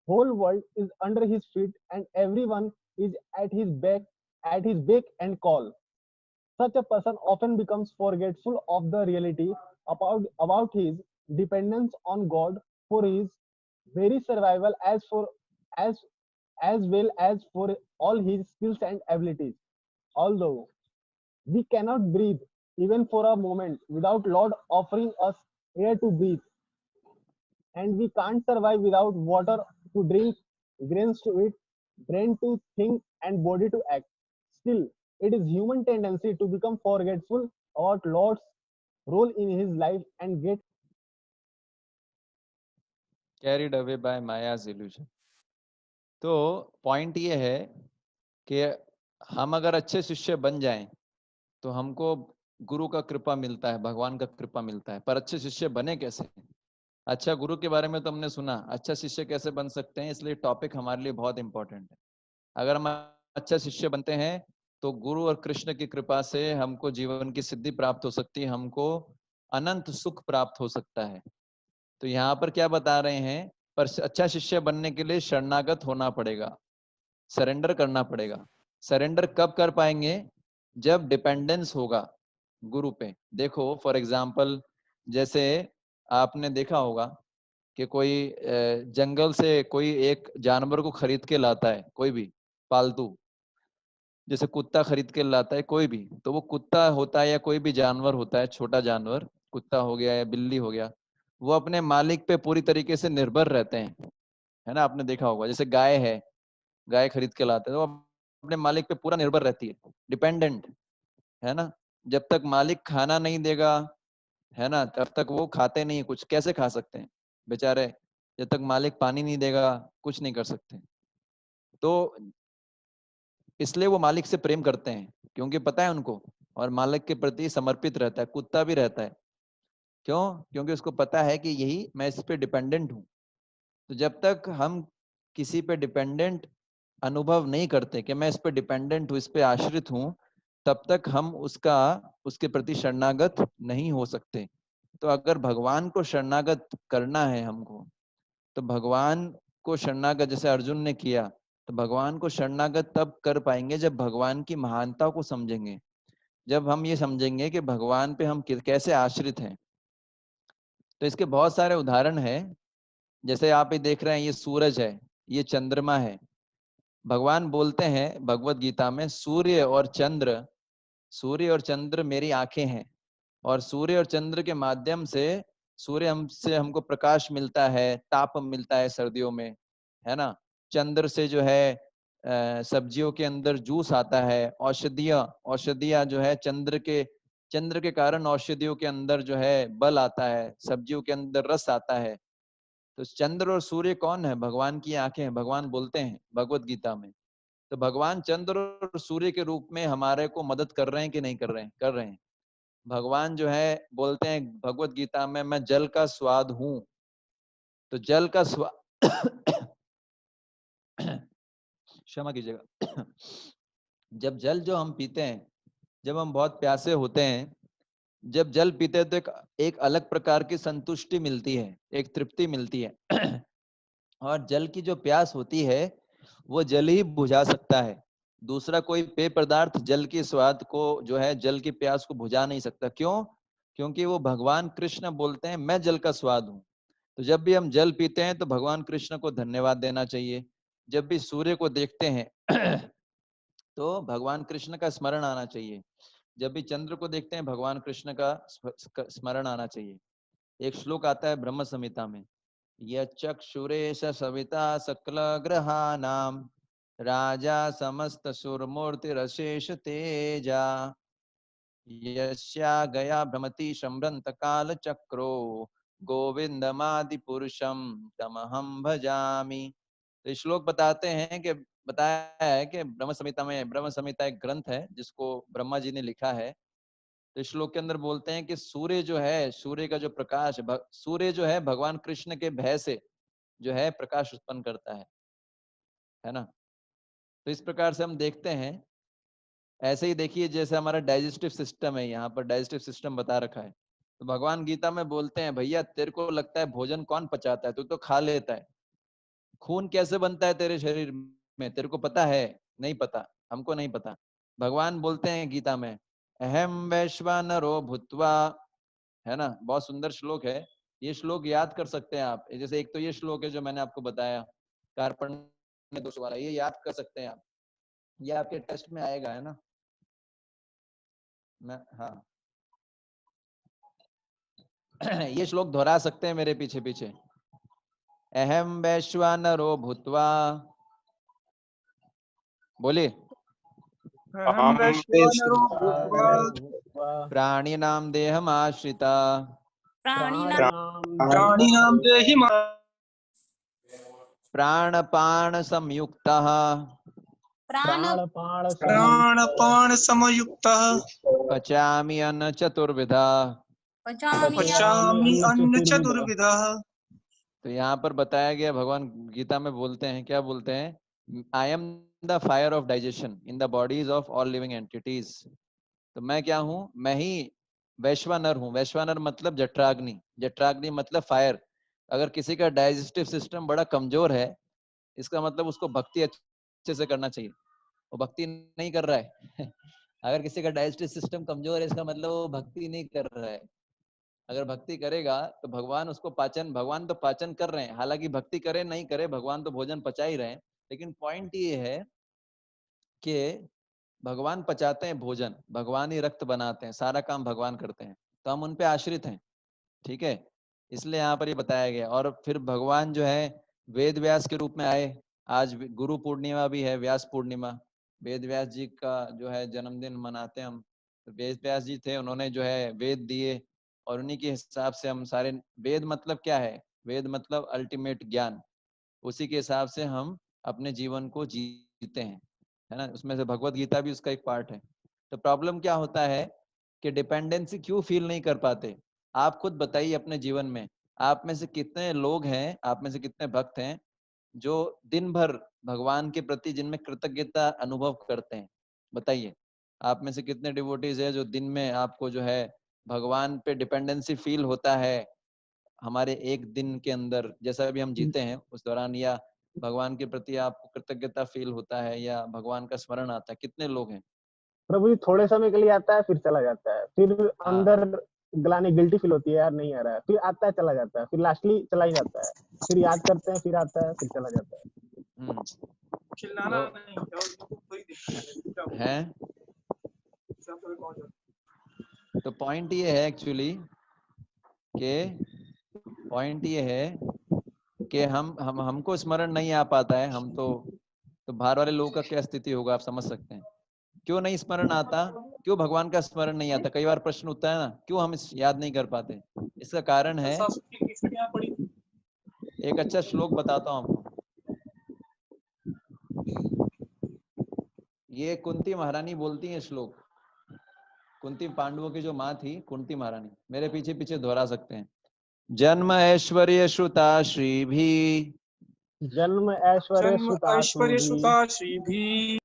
whole world is under his feet and everyone is at his beck and call. Such a person often becomes forgetful of the reality about his dependence on God for his very survival as as well as for all his skills and abilities. Although we cannot breathe even for a moment without Lord offering us air to breathe, and we can't survive without water to drink, grains to eat, brain to think, and body to act. Still, it is human tendency to become forgetful about Lord's role in his life and get carried away by Maya's illusion। तो point ये है कि हम अगर अच्छे शिष्य बन जाएं तो हमको गुरु का कृपा मिलता है, भगवान का कृपा मिलता है। पर अच्छे शिष्य बने कैसे? अच्छा गुरु के बारे में तो हमने सुना, अच्छा शिष्य कैसे बन सकते हैं, इसलिए टॉपिक हमारे लिए बहुत इंपॉर्टेंट है। अगर हम अच्छा शिष्य बनते हैं तो गुरु और कृष्ण की कृपा से हमको जीवन की सिद्धि प्राप्त हो सकती है, हमको अनंत सुख प्राप्त हो सकता है। तो यहाँ पर क्या बता रहे हैं? पर अच्छा शिष्य बनने के लिए शरणागत होना पड़ेगा, सरेंडर करना पड़ेगा। सरेंडर कब कर पाएंगे? जब डिपेंडेंस होगा गुरु पे। देखो फॉर एग्जाम्पल, जैसे आपने देखा होगा कि कोई जंगल से कोई एक जानवर को खरीद के लाता है, कोई भी पालतू, जैसे कुत्ता खरीद के लाता है कोई भी, तो वो कुत्ता होता है या कोई भी जानवर होता है, छोटा जानवर, कुत्ता हो गया या बिल्ली हो गया, वो अपने मालिक पे पूरी तरीके से निर्भर रहते हैं, है ना? आपने देखा होगा, जैसे गाय है, गाय खरीद के लाते हैं तो अपने मालिक पे पूरा निर्भर रहती है, डिपेंडेंट, है ना? जब तक मालिक खाना नहीं देगा, है ना, तब तक वो खाते नहीं, कुछ कैसे खा सकते हैं बेचारे? जब तक मालिक पानी नहीं देगा कुछ नहीं कर सकते। तो इसलिए वो मालिक से प्रेम करते हैं, क्योंकि पता है उनको, और मालिक के प्रति समर्पित रहता है। कुत्ता भी रहता है, क्यों? क्योंकि उसको पता है कि यही मैं इस पे डिपेंडेंट हूँ। तो जब तक हम किसी पे डिपेंडेंट अनुभव नहीं करते कि मैं इस पे डिपेंडेंट हूँ, इस पे आश्रित हूँ, तब तक हम उसके प्रति शरणागत नहीं हो सकते। तो अगर भगवान को शरणागत करना है हमको, तो भगवान को शरणागत जैसे अर्जुन ने किया, तो भगवान को शरणागत तब कर पाएंगे जब भगवान की महानता को समझेंगे, जब हम ये समझेंगे कि भगवान पे हम कैसे आश्रित हैं। तो इसके बहुत सारे उदाहरण हैं, जैसे आप ये देख रहे हैं, ये सूरज है, ये चंद्रमा है। भगवान बोलते हैं भगवत गीता में, सूर्य और चंद्र मेरी आंखें हैं, और सूर्य और चंद्र के माध्यम से सूर्य हमसे हमको प्रकाश मिलता है, ताप मिलता है सर्दियों में, है ना? चंद्र से जो है सब्जियों के अंदर जूस आता है, औषधियां जो है चंद्र के कारण औषधियों के अंदर जो है बल आता है, सब्जियों के अंदर रस आता है। तो चंद्र और सूर्य कौन है? भगवान की आंखें हैं, भगवान बोलते हैं भगवत गीता में। तो भगवान चंद्र और सूर्य के रूप में हमारे को मदद कर रहे हैं कि नहीं कर रहे हैं? कर रहे हैं। भगवान जो है बोलते हैं भगवत गीता में, मैं जल का स्वाद हूं। तो जल का स्वाद क्षमा कीजिएगा जब जल जो हम पीते हैं, जब हम बहुत प्यासे होते हैं, जब जल पीते हैं तो एक अलग प्रकार की संतुष्टि मिलती है, एक तृप्ति मिलती है और जल की जो प्यास होती है वो जल ही बुझा सकता है। दूसरा कोई पेय पदार्थ जल के स्वाद को जो है, जल की प्यास को बुझा नहीं सकता। क्यों? क्योंकि वो भगवान कृष्ण बोलते हैं मैं जल का स्वाद हूँ। तो जब भी हम जल पीते हैं तो भगवान कृष्ण को धन्यवाद देना चाहिए। जब भी सूर्य को देखते हैं तो भगवान कृष्ण का स्मरण आना चाहिए। जब भी चंद्र को देखते हैं भगवान कृष्ण का स्मरण आना चाहिए। एक श्लोक आता है ब्रह्म संहिता में, यक्षुरेश सविता सकल ग्रहाणाम राजा समस्त सुरमूर्तिरशेष तेजा यस्या गया भ्रमति सम्भ्रंत काल चक्रो गोविंदमादि पुरुषम तमहम भजामि। तो श्लोक बताते हैं कि बताया है कि ब्रह्म संहिता में, ब्रह्म संहिता एक ग्रंथ है जिसको ब्रह्मा जी ने लिखा है। तो श्लोक के अंदर बोलते हैं कि सूर्य जो है, सूर्य का जो प्रकाश, सूर्य जो है भगवान कृष्ण के भय से जो है प्रकाश उत्पन्न करता है ना। तो इस प्रकार से हम देखते हैं। ऐसे ही देखिए जैसे हमारा डाइजेस्टिव सिस्टम है, यहाँ पर डाइजेस्टिव सिस्टम बता रखा है। तो भगवान गीता में बोलते हैं, भैया तेरे को लगता है भोजन कौन पचाता है, तू तो खा लेता है। खून कैसे बनता है तेरे शरीर में, तेरे को पता है? नहीं पता, हमको नहीं पता। भगवान बोलते हैं गीता में, अहम वैश्वानरो भूत्वा, है ना। बहुत सुंदर श्लोक है। ये श्लोक याद कर सकते हैं आप। जैसे एक तो ये श्लोक है जो मैंने आपको बताया, कार्पण्य दोष वाला, ये याद कर सकते हैं आप। ये आपके टेस्ट में आएगा, है ना। हाँ ये श्लोक दोहरा सकते हैं मेरे पीछे पीछे। अहम वैश्वानरो भूत्वा, बोलिए। अहं वैश्वानरो भूत्वा प्राणिनां देहमाश्रिता प्राणिनां प्राणिनां देहि प्राणपान संयुक्तः प्राणपान समयुक्तः पचामि अन्न चतुर्विधा। पचामि अन्न चतुर्विधः। तो यहाँ पर बताया गया, भगवान गीता में बोलते हैं, क्या बोलते हैं, I am the fire of digestion in the bodies of all living entities. तो मैं क्या हूँ, मैं ही वैश्वानर हूँ। वैश्वानर मतलब जठराग्नि, जठराग्नि मतलब फायर। अगर किसी का डाइजेस्टिव सिस्टम बड़ा कमजोर है, इसका मतलब उसको भक्ति अच्छे से करना चाहिए। वो भक्ति नहीं कर रहा है अगर किसी का डाइजेस्टिव सिस्टम कमजोर है, इसका मतलब वो भक्ति नहीं कर रहा है। अगर भक्ति करेगा तो भगवान उसको पाचन, भगवान तो पाचन कर रहे हैं, हालांकि भक्ति करे नहीं करे भगवान तो भोजन पचा ही रहे हैं। लेकिन पॉइंट ये है कि भगवान पचाते हैं भोजन, भगवान ही रक्त बनाते हैं, सारा काम भगवान करते हैं, तो हम उन पे आश्रित हैं। ठीक है, इसलिए यहाँ पर ये बताया गया। और फिर भगवान जो है वेद व्यास के रूप में आए। आज गुरु पूर्णिमा भी है, व्यास पूर्णिमा। वेद व्यास जी का जो है जन्मदिन मनाते हैं हम। तो वेद व्यास जी थे, उन्होंने जो है वेद दिए, और उन्हीं के हिसाब से हम सारे, वेद मतलब क्या है, वेद मतलब अल्टीमेट ज्ञान। उसी के हिसाब से हम अपने जीवन को जीते हैं, है ना। उसमें से भगवत गीता भी उसका एक पार्ट है। तो प्रॉब्लम क्या होता है कि डिपेंडेंसी क्यों फील नहीं कर पाते। आप खुद बताइए अपने जीवन में, आप में से कितने लोग हैं, आप में से कितने भक्त हैं जो दिन भर भगवान के प्रति जिनमें कृतज्ञता अनुभव करते हैं। बताइए, आप में से कितने डिवोटीज है जो दिन में आपको जो है भगवान पे डिपेंडेंसी फील होता है। हमारे एक दिन के अंदर जैसा भी हम जीते हैं उस दौरान, या भगवान के प्रति आपको कृतज्ञता फील होता है, या भगवान का स्मरण आता है, कितने लोग हैं? प्रभु जी थोड़े समय के लिए आता है, फिर चला जाता है, फिर हाँ, अंदर ग्लानि गिल्टी फील होती है, यार नहीं आ रहा है, फिर आता है चला जाता है, फिर लास्टली चला ही जाता है, फिर याद करते हैं, फिर आता है, फिर चला जाता है। चिल्लाना नहीं होता है, उनको थोड़ी दिक्कत है। तो पॉइंट ये है एक्चुअली पॉइंट ये है कि हमको स्मरण नहीं आ पाता है। हम तो बाहर वाले लोगों का क्या स्थिति होगा आप समझ सकते हैं। क्यों नहीं स्मरण आता, क्यों भगवान का स्मरण नहीं आता, कई बार प्रश्न उठता है ना, क्यों हम याद नहीं कर पाते। इसका कारण है, एक अच्छा श्लोक बताता हूँ आपको। ये कुंती महारानी बोलती है श्लोक। कुंती पांडवों की जो माँ थी, कुंती महारानी, मेरे पीछे पीछे दोहरा सकते हैं। जन्म ऐश्वर्य श्रुता श्री भी, जन्म ऐश्वर्य सुता श्रीभी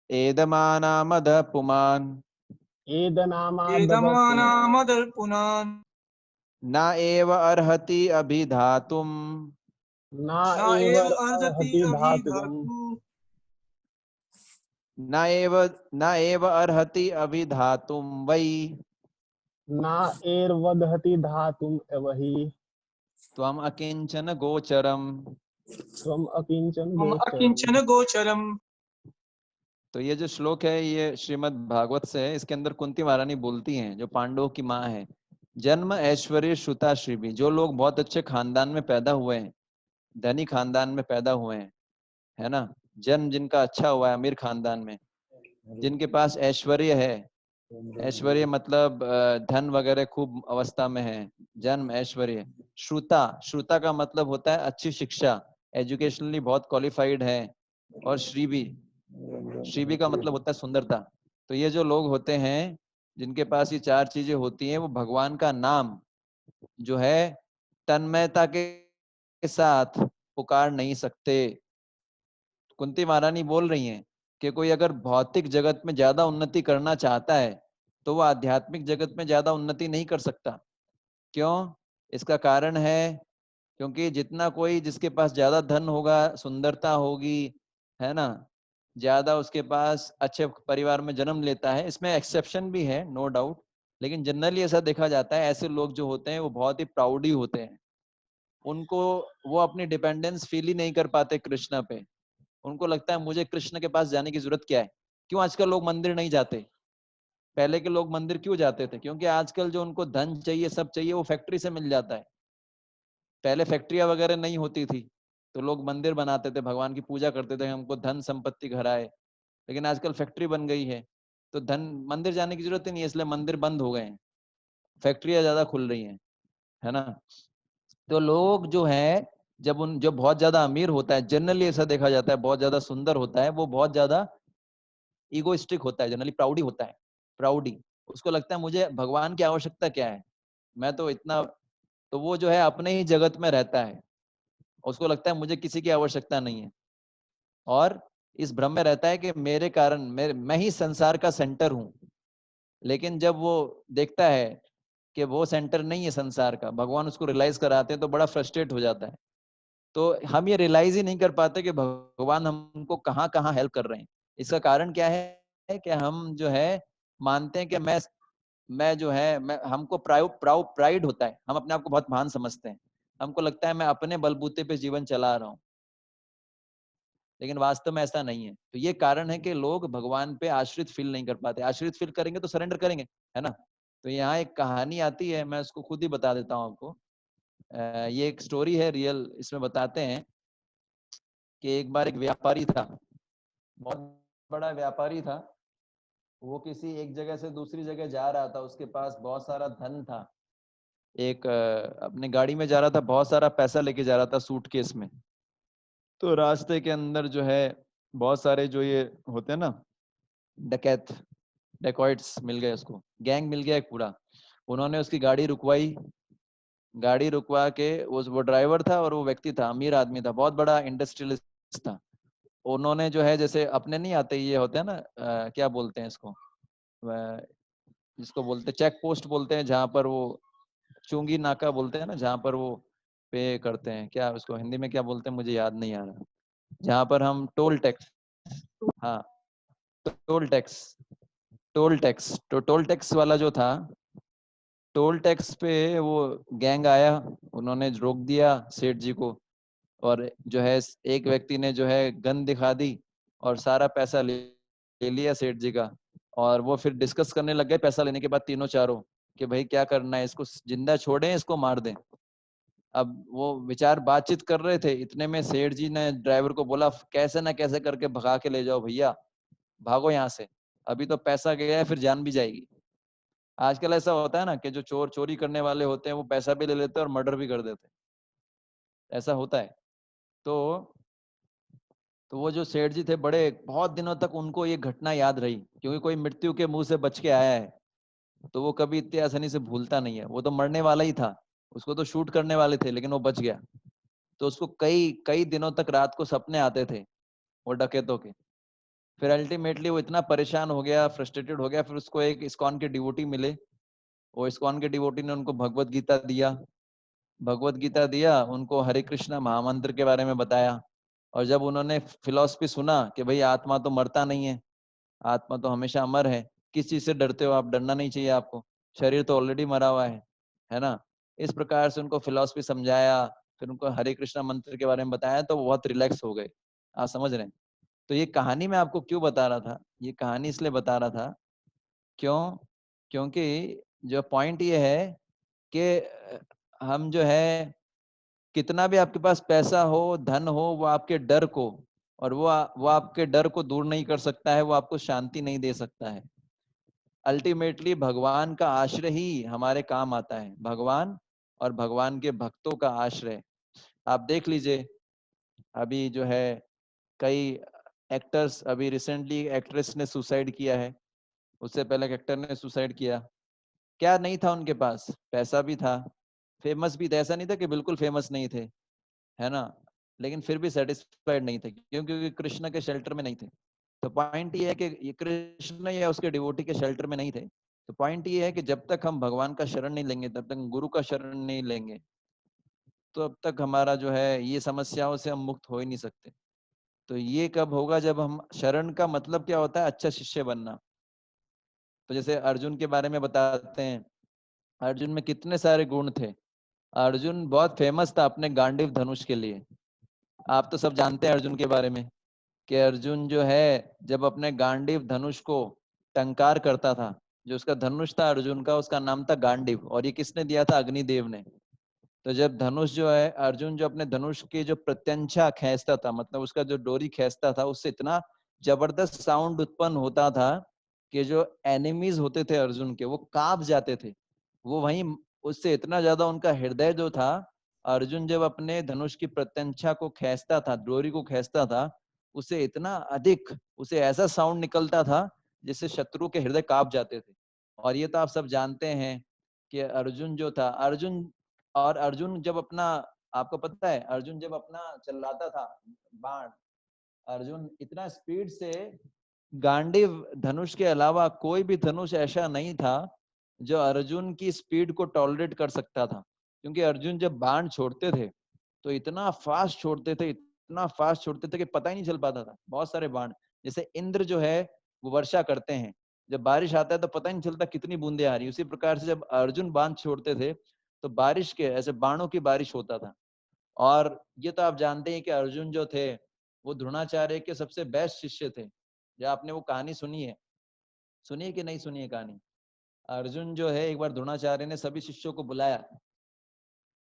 एदमाना मद पुमान, एदमाना मदर्पुनान् न एव अर्हति अभिधातुम, ना एव अर्हति धातुम् न एव अर्हति अभिधातुम वै, ना एर्वदहति धातुम् एवहि त्वम अकिंचन गोचरम, त्वम् अकिंचन मम गोचरम्। अकिंचन गोचरम्। तो ये जो श्लोक है ये श्रीमद् भागवत से है। इसके अंदर कुंती महारानी बोलती हैं, जो पांडवों की माँ है, जन्म ऐश्वर्य श्रुता श्रीबी, जो लोग बहुत अच्छे खानदान में पैदा हुए हैं, धनी खानदान में पैदा हुए हैं, है ना, जन्म जिनका अच्छा हुआ है अमीर खानदान में, जिनके पास ऐश्वर्य है, ऐश्वर्य मतलब धन वगैरह खूब अवस्था में है, जन्म ऐश्वर्य। श्रुता, श्रुता का मतलब होता है अच्छी शिक्षा, एजुकेशनली बहुत क्वालिफाइड है। और श्रीबी, श्रीबी का मतलब होता है सुंदरता। तो ये जो लोग होते हैं जिनके पास ये चार चीजें होती हैं, वो भगवान का नाम जो है तन्मयता के साथ पुकार नहीं सकते। कुंती महारानी बोल रही हैं कि कोई अगर भौतिक जगत में ज्यादा उन्नति करना चाहता है तो वो आध्यात्मिक जगत में ज्यादा उन्नति नहीं कर सकता। क्यों? इसका कारण है क्योंकि जितना कोई, जिसके पास ज्यादा धन होगा, सुंदरता होगी, है ना, ज्यादा उसके पास अच्छे परिवार में जन्म लेता है, इसमें एक्सेप्शन भी है नो डाउट, लेकिन जनरली ऐसा देखा जाता है ऐसे लोग जो होते हैं वो बहुत ही प्राउडी होते हैं। उनको, वो अपनी डिपेंडेंस फील ही नहीं कर पाते कृष्ण पे। उनको लगता है मुझे कृष्ण के पास जाने की जरूरत क्या है। क्यों आजकल लोग मंदिर नहीं जाते? पहले के लोग मंदिर क्यों जाते थे? क्योंकि आजकल जो उनको धन चाहिए, सब चाहिए, वो फैक्ट्री से मिल जाता है। पहले फैक्ट्रियां वगैरह नहीं होती थी तो लोग मंदिर बनाते थे, भगवान की पूजा करते थे, हमको धन संपत्ति घर आए। लेकिन आजकल फैक्ट्री बन गई है तो धन, मंदिर जाने की जरूरत ही नहीं है, इसलिए मंदिर बंद हो गए हैं, फैक्ट्रियां ज्यादा खुल रही हैं, है ना। तो लोग जो है, जब उन, जो बहुत ज्यादा अमीर होता है, जनरली ऐसा देखा जाता है, बहुत ज्यादा सुंदर होता है, वो बहुत ज्यादा ईगोइस्टिक होता है, जनरली प्राउडी होता है, प्राउडी। उसको लगता है मुझे भगवान की आवश्यकता क्या है, मैं तो इतना, तो वो जो है अपने ही जगत में रहता है, उसको लगता है मुझे किसी की आवश्यकता नहीं है, और इस भ्रम में रहता है कि मेरे कारण, मैं ही संसार का सेंटर हूँ। लेकिन जब वो देखता है कि वो सेंटर नहीं है संसार का, भगवान उसको रियलाइज कराते हैं तो बड़ा फ्रस्ट्रेट हो जाता है। तो हम ये रियलाइज ही नहीं कर पाते कि भगवान हमको कहाँ कहाँ हेल्प कर रहे हैं। इसका कारण क्या है कि हम जो है मानते हैं कि मैं जो है, मैं, हमको प्राइड होता है, हम अपने आप को बहुत महान समझते हैं, हमको लगता है मैं अपने बलबूते पे जीवन चला रहा हूँ, लेकिन वास्तव में ऐसा नहीं है। तो ये कारण है कि लोग भगवान पे आश्रित फील नहीं कर पाते। आश्रित फील करेंगे तो सरेंडर करेंगे, है ना। तो यहाँ एक कहानी आती है, मैं उसको खुद ही बता देता हूँ आपको। ये एक स्टोरी है रियल, इसमें बताते हैं कि एक बार एक व्यापारी था, बहुत बड़ा व्यापारी था। वो किसी एक जगह से दूसरी जगह जा रहा था, उसके पास बहुत सारा धन था, एक अपने गाड़ी में जा रहा था, बहुत सारा पैसा लेके जा रहा था सूटकेस में। तो रास्ते के अंदर जो है बहुत सारे जो ये होते हैं ना डकैत, डेकॉइट्स मिल गए, उसको गैंग मिल गया एक पूरा। उन्होंने उसकी गाड़ी रुकवाई, गाड़ी रुकवा के वो ड्राइवर था और वो व्यक्ति था, अमीर आदमी था, बहुत बड़ा इंडस्ट्रियलिस्ट था। उन्होंने जो है, जैसे अपने नहीं आते, ये होते हैं ना क्या बोलते हैं इसको, जिसको बोलते चेक पोस्ट बोलते हैं, जहाँ पर वो चुंगी नाका बोलते हैं ना, जहाँ पर वो पे करते हैं, क्या उसको हिंदी में क्या बोलते हैं मुझे याद नहीं आ रहा, जहाँ पर हम टोल टैक्स, हाँ टोल टैक्स, टोल टैक्स, तो टोल टैक्स वाला जो था, टोल टैक्स पे वो गैंग आया, उन्होंने रोक दिया सेठ जी को, और जो है एक व्यक्ति ने जो है गन दिखा दी और सारा पैसा ले लिया सेठ जी का। और वो फिर डिस्कस करने लग गए पैसा लेने के बाद तीनों चारों, कि भाई क्या करना है, इसको जिंदा छोड़ें, इसको मार दें। अब वो विचार बातचीत कर रहे थे, इतने में सेठ जी ने ड्राइवर को बोला कैसे ना कैसे करके भगा के ले जाओ भैया, भागो यहाँ से, अभी तो पैसा गया है फिर जान भी जाएगी। आजकल ऐसा होता है ना कि जो चोर चोरी करने वाले होते हैं वो पैसा भी ले लेते हैं और मर्डर भी कर देते हैं, ऐसा होता है। तो वो जो सेठ जी थे, बड़े बहुत दिनों तक उनको ये घटना याद रही, क्योंकि कोई मृत्यु के मुंह से बच के आया है तो वो कभी इतनी आसानी से भूलता नहीं है। वो तो मरने वाला ही था, उसको तो शूट करने वाले थे लेकिन वो बच गया। तो उसको कई कई दिनों तक रात को सपने आते थे वो डकैतों के। फिर अल्टीमेटली वो इतना परेशान हो गया, फ्रस्ट्रेटेड हो गया, फिर उसको एक इस्कॉन के डिवोटी मिले। वो इस्कॉन के डिवोटी ने उनको भगवत गीता दिया, भगवत गीता दिया उनको, हरे कृष्णा महामंत्र के बारे में बताया। और जब उन्होंने फिलॉसफी सुना कि भाई आत्मा तो मरता नहीं है, आत्मा तो हमेशा अमर है, किस चीज से डरते हो आप, डरना नहीं चाहिए आपको, शरीर तो ऑलरेडी मरा हुआ है ना। इस प्रकार से उनको फिलॉसफी समझाया, फिर उनको हरे कृष्णा मंत्र के बारे में बताया, तो वो बहुत रिलैक्स हो गए। आप समझ रहे हैं। तो ये कहानी मैं आपको क्यों बता रहा था, ये कहानी इसलिए बता रहा था क्यों, क्योंकि जो पॉइंट ये है कि हम जो है कितना भी आपके पास पैसा हो, धन हो, वो आपके डर को और वो आपके डर को दूर नहीं कर सकता है, वो आपको शांति नहीं दे सकता है। अल्टीमेटली भगवान का आश्रय ही हमारे काम आता है, भगवान और भगवान के भक्तों का आश्रय। आप देख लीजिए, अभी जो है कई एक्टर्स, अभी रिसेंटली एक्ट्रेस ने सुसाइड किया है, उससे पहले एक एक्टर ने सुसाइड किया। क्या नहीं था उनके पास? पैसा भी था, फेमस भी था, ऐसा नहीं था कि बिल्कुल फेमस नहीं थे, है ना, लेकिन फिर भी सेटिस्फाइड नहीं थे, क्योंकि कृष्ण के शेल्टर में नहीं थे। तो पॉइंट ये है कि ये कृष्ण या उसके डिवोटी के शेल्टर में नहीं थे। तो पॉइंट ये है कि जब तक हम भगवान का शरण नहीं लेंगे, तब तक गुरु का शरण नहीं लेंगे, तो अब तक हमारा जो है ये समस्याओं से हम मुक्त हो ही नहीं सकते। तो ये कब होगा? जब हम, शरण का मतलब क्या होता है? अच्छा शिष्य बनना। तो जैसे अर्जुन के बारे में बताते हैं, अर्जुन में कितने सारे गुण थे। अर्जुन बहुत फेमस था अपने गांडीव धनुष के लिए। आप तो सब जानते हैं अर्जुन के बारे में, कि अर्जुन जो है जब अपने गांडीव धनुष को टंकार करता था, जो उसका धनुष था अर्जुन का, उसका नाम था गांडीव, और ये किसने दिया था? अग्निदेव ने। तो जब धनुष जो है, अर्जुन जो अपने धनुष की जो प्रत्यंछा खींचता था, मतलब उसका जो डोरी खींचता था, उससे इतना जबरदस्त साउंड उत्पन्न होता था कि जो एनिमीज होते थे अर्जुन के, वो कांप जाते थे। वो वहीं, उससे इतना ज्यादा उनका हृदय जो था, अर्जुन जब अपने धनुष की प्रत्यंछा को खींचता था, डोरी को खींचता था, उसे इतना अधिक, उसे ऐसा साउंड निकलता था जिससे शत्रु के हृदय कांप जाते थे। और ये तो आप सब जानते हैं कि अर्जुन जो था, अर्जुन जब अपना, आपको पता है अर्जुन जब अपना चलाता था बाण, अर्जुन इतना स्पीड से, गांडीव धनुष के अलावा कोई भी धनुष ऐसा नहीं था जो अर्जुन की स्पीड को टॉलरेट कर सकता था। क्योंकि अर्जुन जब बाण छोड़ते थे तो इतना फास्ट छोड़ते थे, इतना फास्ट छोड़ते थे कि पता ही नहीं चल पाता था। बहुत सारे बाण, जैसे इंद्र जो है वो वर्षा करते हैं, जब बारिश आता है तो पता ही नहीं चलता कितनी बूंदे आ रही, उसी प्रकार से जब अर्जुन बाण छोड़ते थे तो बारिश के ऐसे बाणों की बारिश होता था। और ये तो आप जानते हैं कि अर्जुन जो थे वो द्रोणाचार्य के सबसे बेस्ट शिष्य थे। जो आपने वो कहानी सुनी है कि नहीं सुनी है कहानी? अर्जुन जो है, एक बार द्रोणाचार्य ने सभी शिष्यों को बुलाया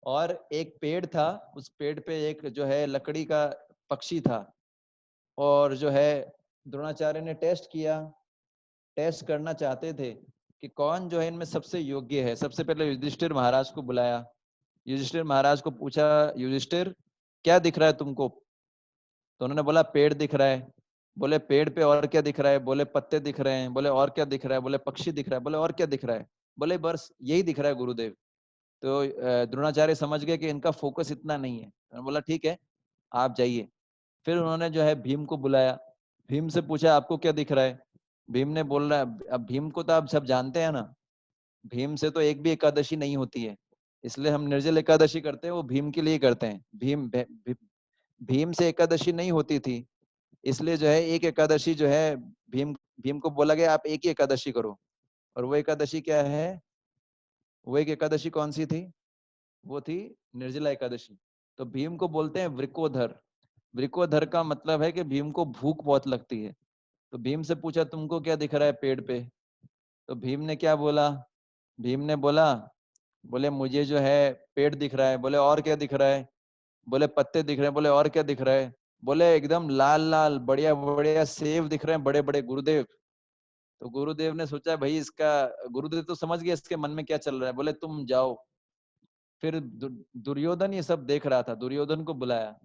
और एक पेड़ था, उस पेड़ पे एक जो है लकड़ी का पक्षी था, और जो है द्रोणाचार्य ने टेस्ट किया, टेस्ट करना चाहते थे कि कौन जो है इनमें सबसे योग्य है। सबसे पहले युधिष्ठिर महाराज को बुलाया, युधिष्ठिर महाराज को पूछा, युधिष्ठिर क्या दिख रहा है तुमको? तो उन्होंने बोला पेड़ दिख रहा है। बोले पेड़ पे और क्या दिख रहा है? बोले पत्ते दिख रहे हैं। बोले और क्या दिख रहा है? बोले पक्षी दिख रहा है। बोले और क्या दिख रहा है? बोले बस यही दिख रहा है गुरुदेव। तो द्रोणाचार्य समझ गए कि इनका फोकस इतना नहीं है। उन्होंने बोला ठीक है, आप जाइए। फिर उन्होंने जो है भीम को बुलाया, भीम से पूछा आपको क्या दिख रहा है? भीम ने बोल रहा है, अब भीम को तो आप सब जानते हैं ना, भीम से तो एक भी एकादशी नहीं होती है, इसलिए हम निर्जल एकादशी करते हैं, वो भीम के लिए करते हैं। भीम से एकादशी नहीं होती थी, इसलिए जो है एक एकादशी जो है, भीम भीम को बोला गया आप एक ही एकादशी करो। और वो एकादशी क्या है? वो एक एकादशी कौन सी थी? वो थी निर्जला एकादशी। तो भीम को बोलते हैं वृकोधर। वृकोधर का मतलब है कि भीम को भूख बहुत लगती है। तो भीम से पूछा तुमको क्या दिख रहा है पेड़ पे? तो भीम ने क्या बोला? भीम ने बोला, बोले मुझे जो है पेड़ दिख रहा है। बोले और क्या दिख रहा है? बोले पत्ते दिख रहे हैं। बोले और क्या दिख रहा है? बोले एकदम लाल लाल बढ़िया बढ़िया सेब दिख रहे हैं बड़े बड़े गुरुदेव। तो गुरुदेव ने सोचा भाई इसका, गुरुदेव तो समझ गया इसके मन में क्या चल रहा है। बोले तुम जाओ। फिर दुर्योधन ये सब देख रहा था, दुर्योधन को बुलाया,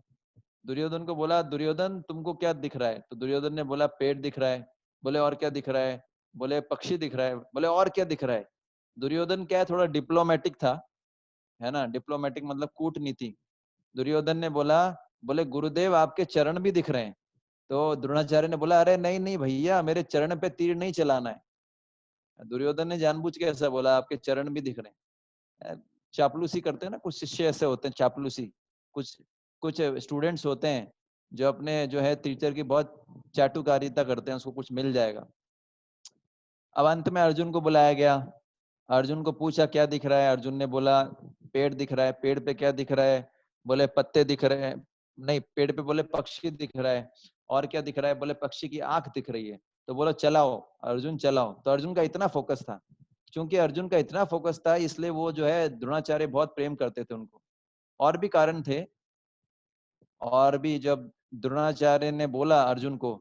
दुर्योधन को बोला दुर्योधन तुमको क्या दिख रहा है? तो दुर्योधन ने बोला पेड़ दिख रहा है। बोले और क्या दिख रहा है? बोले पक्षी दिख रहा है। बोले और क्या दिख रहा है? दुर्योधन क्या है, थोड़ा डिप्लोमेटिक था, है ना, डिप्लोमेटिक मतलब कूटनीति। दुर्योधन ने बोला, बोले गुरुदेव आपके चरण भी दिख रहे हैं। तो द्रोणाचार्य ने बोला अरे नहीं नहीं भैया, मेरे चरण पे तीर नहीं चलाना है। दुर्योधन ने जानबूझ के ऐसा बोला, आपके चरण भी दिख रहे हैं। चापलूसी करते हैं ना कुछ शिष्य, ऐसे होते हैं चापलूसी। कुछ कुछ स्टूडेंट्स होते हैं जो अपने जो है टीचर की बहुत चाटुकारिता करते हैं, उसको कुछ मिल जाएगा। अब अंत में अर्जुन को बुलाया गया, अर्जुन को पूछा क्या दिख रहा है? अर्जुन ने बोला पेड़ दिख रहा है। पेड़ पे क्या दिख रहा है? बोले पत्ते दिख रहे हैं। नहीं, पेड़ पे बोले पक्षी दिख रहा है। और क्या दिख रहा है? बोले पक्षी की आंख दिख रही है। तो बोला चलाओ अर्जुन चलाओ। तो अर्जुन का इतना फोकस था, क्योंकि अर्जुन का इतना फोकस था इसलिए वो जो है द्रोणाचार्य बहुत प्रेम करते थे उनको। और भी कारण थे, और भी जब द्रोणाचार्य ने बोला अर्जुन को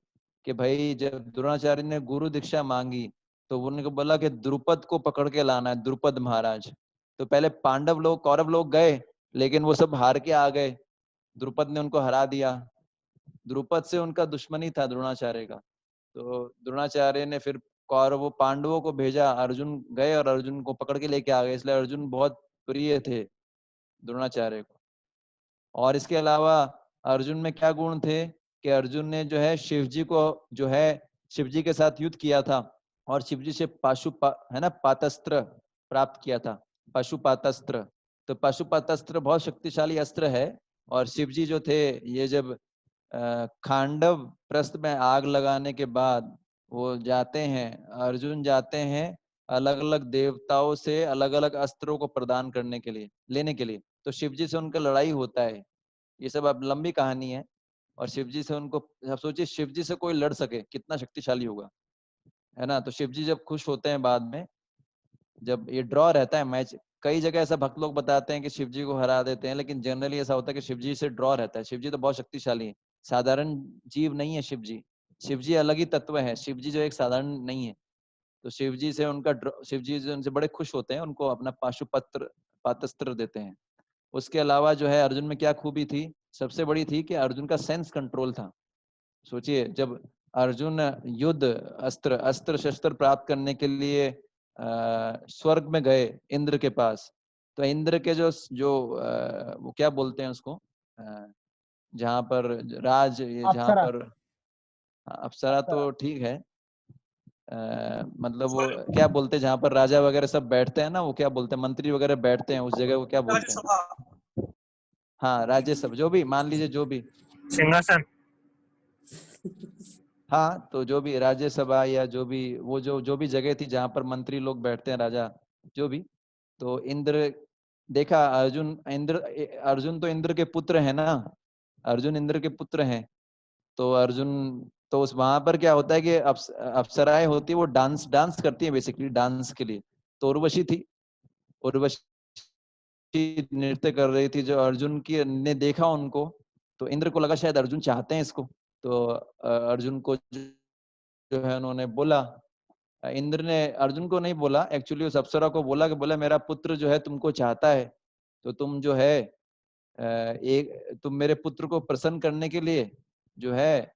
कि भाई, जब द्रोणाचार्य ने गुरु दीक्षा मांगी तो उन्होंने बोला कि द्रुपद को पकड़ के लाना है, द्रुपद महाराज। तो पहले पांडव लोग कौरव लोग गए, लेकिन वो सब हार के आ गए, द्रुपद ने उनको हरा दिया। द्रुपद से उनका दुश्मनी था द्रोणाचार्य का। तो द्रोणाचार्य ने फिर कौरवों पांडवों को भेजा, अर्जुन गए और अर्जुन को पकड़ के लेके आ गए, इसलिए अर्जुन बहुत प्रिय थे द्रोणाचार्य को। और इसके अलावा अर्जुन में क्या गुण थे कि अर्जुन ने जो है शिव जी को जो है शिव जी के साथ युद्ध किया था, और शिव जी से है ना पातस्त्र प्राप्त किया था, पाशुपातस्त्र। तो पाशुपातस्त्र बहुत शक्तिशाली अस्त्र है। और शिव जी जो थे, ये जब खांडव प्रस्थ में आग लगाने के बाद वो जाते हैं, अर्जुन जाते हैं अलग अलग देवताओं से अलग अलग अस्त्रों को प्रदान करने के लिए, लेने के लिए। तो शिव जी से उनका लड़ाई होता है, ये सब अब लंबी कहानी है। और शिव जी से उनको, अब सोचिए शिव जी से कोई लड़ सके कितना शक्तिशाली होगा, है ना। तो शिव जी जब खुश होते हैं बाद में, जब ये ड्रॉ रहता है मैच, कई जगह ऐसा भक्त लोग बताते हैं कि शिव जी को हरा देते हैं, लेकिन जनरली ऐसा होता है कि शिव जी से ड्रॉ रहता है। शिव जी तो बहुत शक्तिशाली है, साधारण जीव नहीं है शिव जी। शिव जी अलग ही तत्व है, शिव जी जो एक साधारण नहीं है। तो शिव जी से उनका शिव जी जो उनसे बड़े खुश होते हैं, उनको अपना पाशुपत्र पातस्त्र देते हैं। उसके अलावा जो है अर्जुन में क्या खूबी थी, सबसे बड़ी थी कि अर्जुन का सेंस कंट्रोल था। सोचिए जब अर्जुन युद्ध अस्त्र अस्त्र शस्त्र प्राप्त करने के लिए स्वर्ग में गए इंद्र के पास, तो इंद्र के जो जो वो क्या बोलते हैं उसको, जहाँ पर राज, ये जहाँ अप्सरा। पर अप्सरा तो ठीक है, मतलब वो क्या बोलते हैं जहाँ पर राजा वगैरह सब बैठते हैं ना, वो क्या बोलते हैं, मंत्री वगैरह बैठते हैं उस जगह को क्या बोलते हैं? राज्यसभा। हाँ राज्यसभा, जो भी मान लीजिए, जो भी। सिंहासन। हाँ, तो जो भी राज्यसभा या जो भी वो जो भी जगह थी जहाँ पर मंत्री लोग बैठते हैं, राजा जो भी। तो इंद्र देखा, अर्जुन तो इंद्र के पुत्र है ना, अर्जुन इंद्र के पुत्र हैं। तो अर्जुन, तो उस वहां पर क्या होता है कि अप्सराएं होती है, वो डांस डांस करती है बेसिकली डांस के लिए। तो उर्वशी थी, उर्वशी नृत्य कर रही थी, जो अर्जुन की ने देखा उनको, तो इंद्र को लगा शायद अर्जुन चाहते हैं इसको। तो अर्जुन को जो है उन्होंने बोला, इंद्र ने अर्जुन को नहीं बोला एक्चुअली, उस अप्सरा को बोला कि बोला मेरा पुत्र जो है तुमको चाहता है, तो तुम जो है एक तुम मेरे पुत्र को प्रसन्न करने के लिए जो है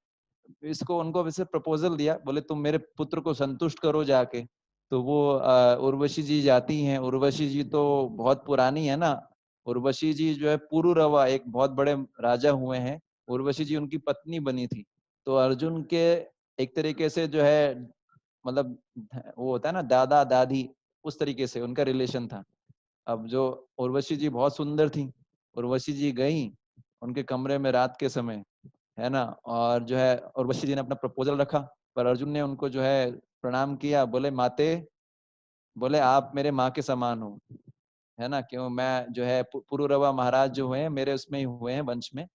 इसको, उनको वैसे प्रपोजल दिया, बोले तुम मेरे पुत्र को संतुष्ट करो जाके। तो वो उर्वशी जी जाती हैं। उर्वशी जी तो बहुत पुरानी है ना, उर्वशी जी जो है पुरुरवा एक बहुत बड़े राजा हुए हैं, उर्वशी जी उनकी पत्नी बनी थी। तो अर्जुन के एक तरीके से जो है, मतलब वो होता है ना दादा दादी, उस तरीके से उनका रिलेशन था। अब जो उर्वशी जी बहुत सुंदर थी, उर्वशी जी गई उनके कमरे में रात के समय, है ना, और जो है उर्वशी जी ने अपना प्रपोजल रखा, पर अर्जुन ने उनको जो है प्रणाम किया, बोले माते, बोले आप मेरे माँ के समान हो, है ना, क्यों मैं जो है पुरुरवा महाराज जो हुए हैं मेरे उसमें ही हुए हैं वंश में,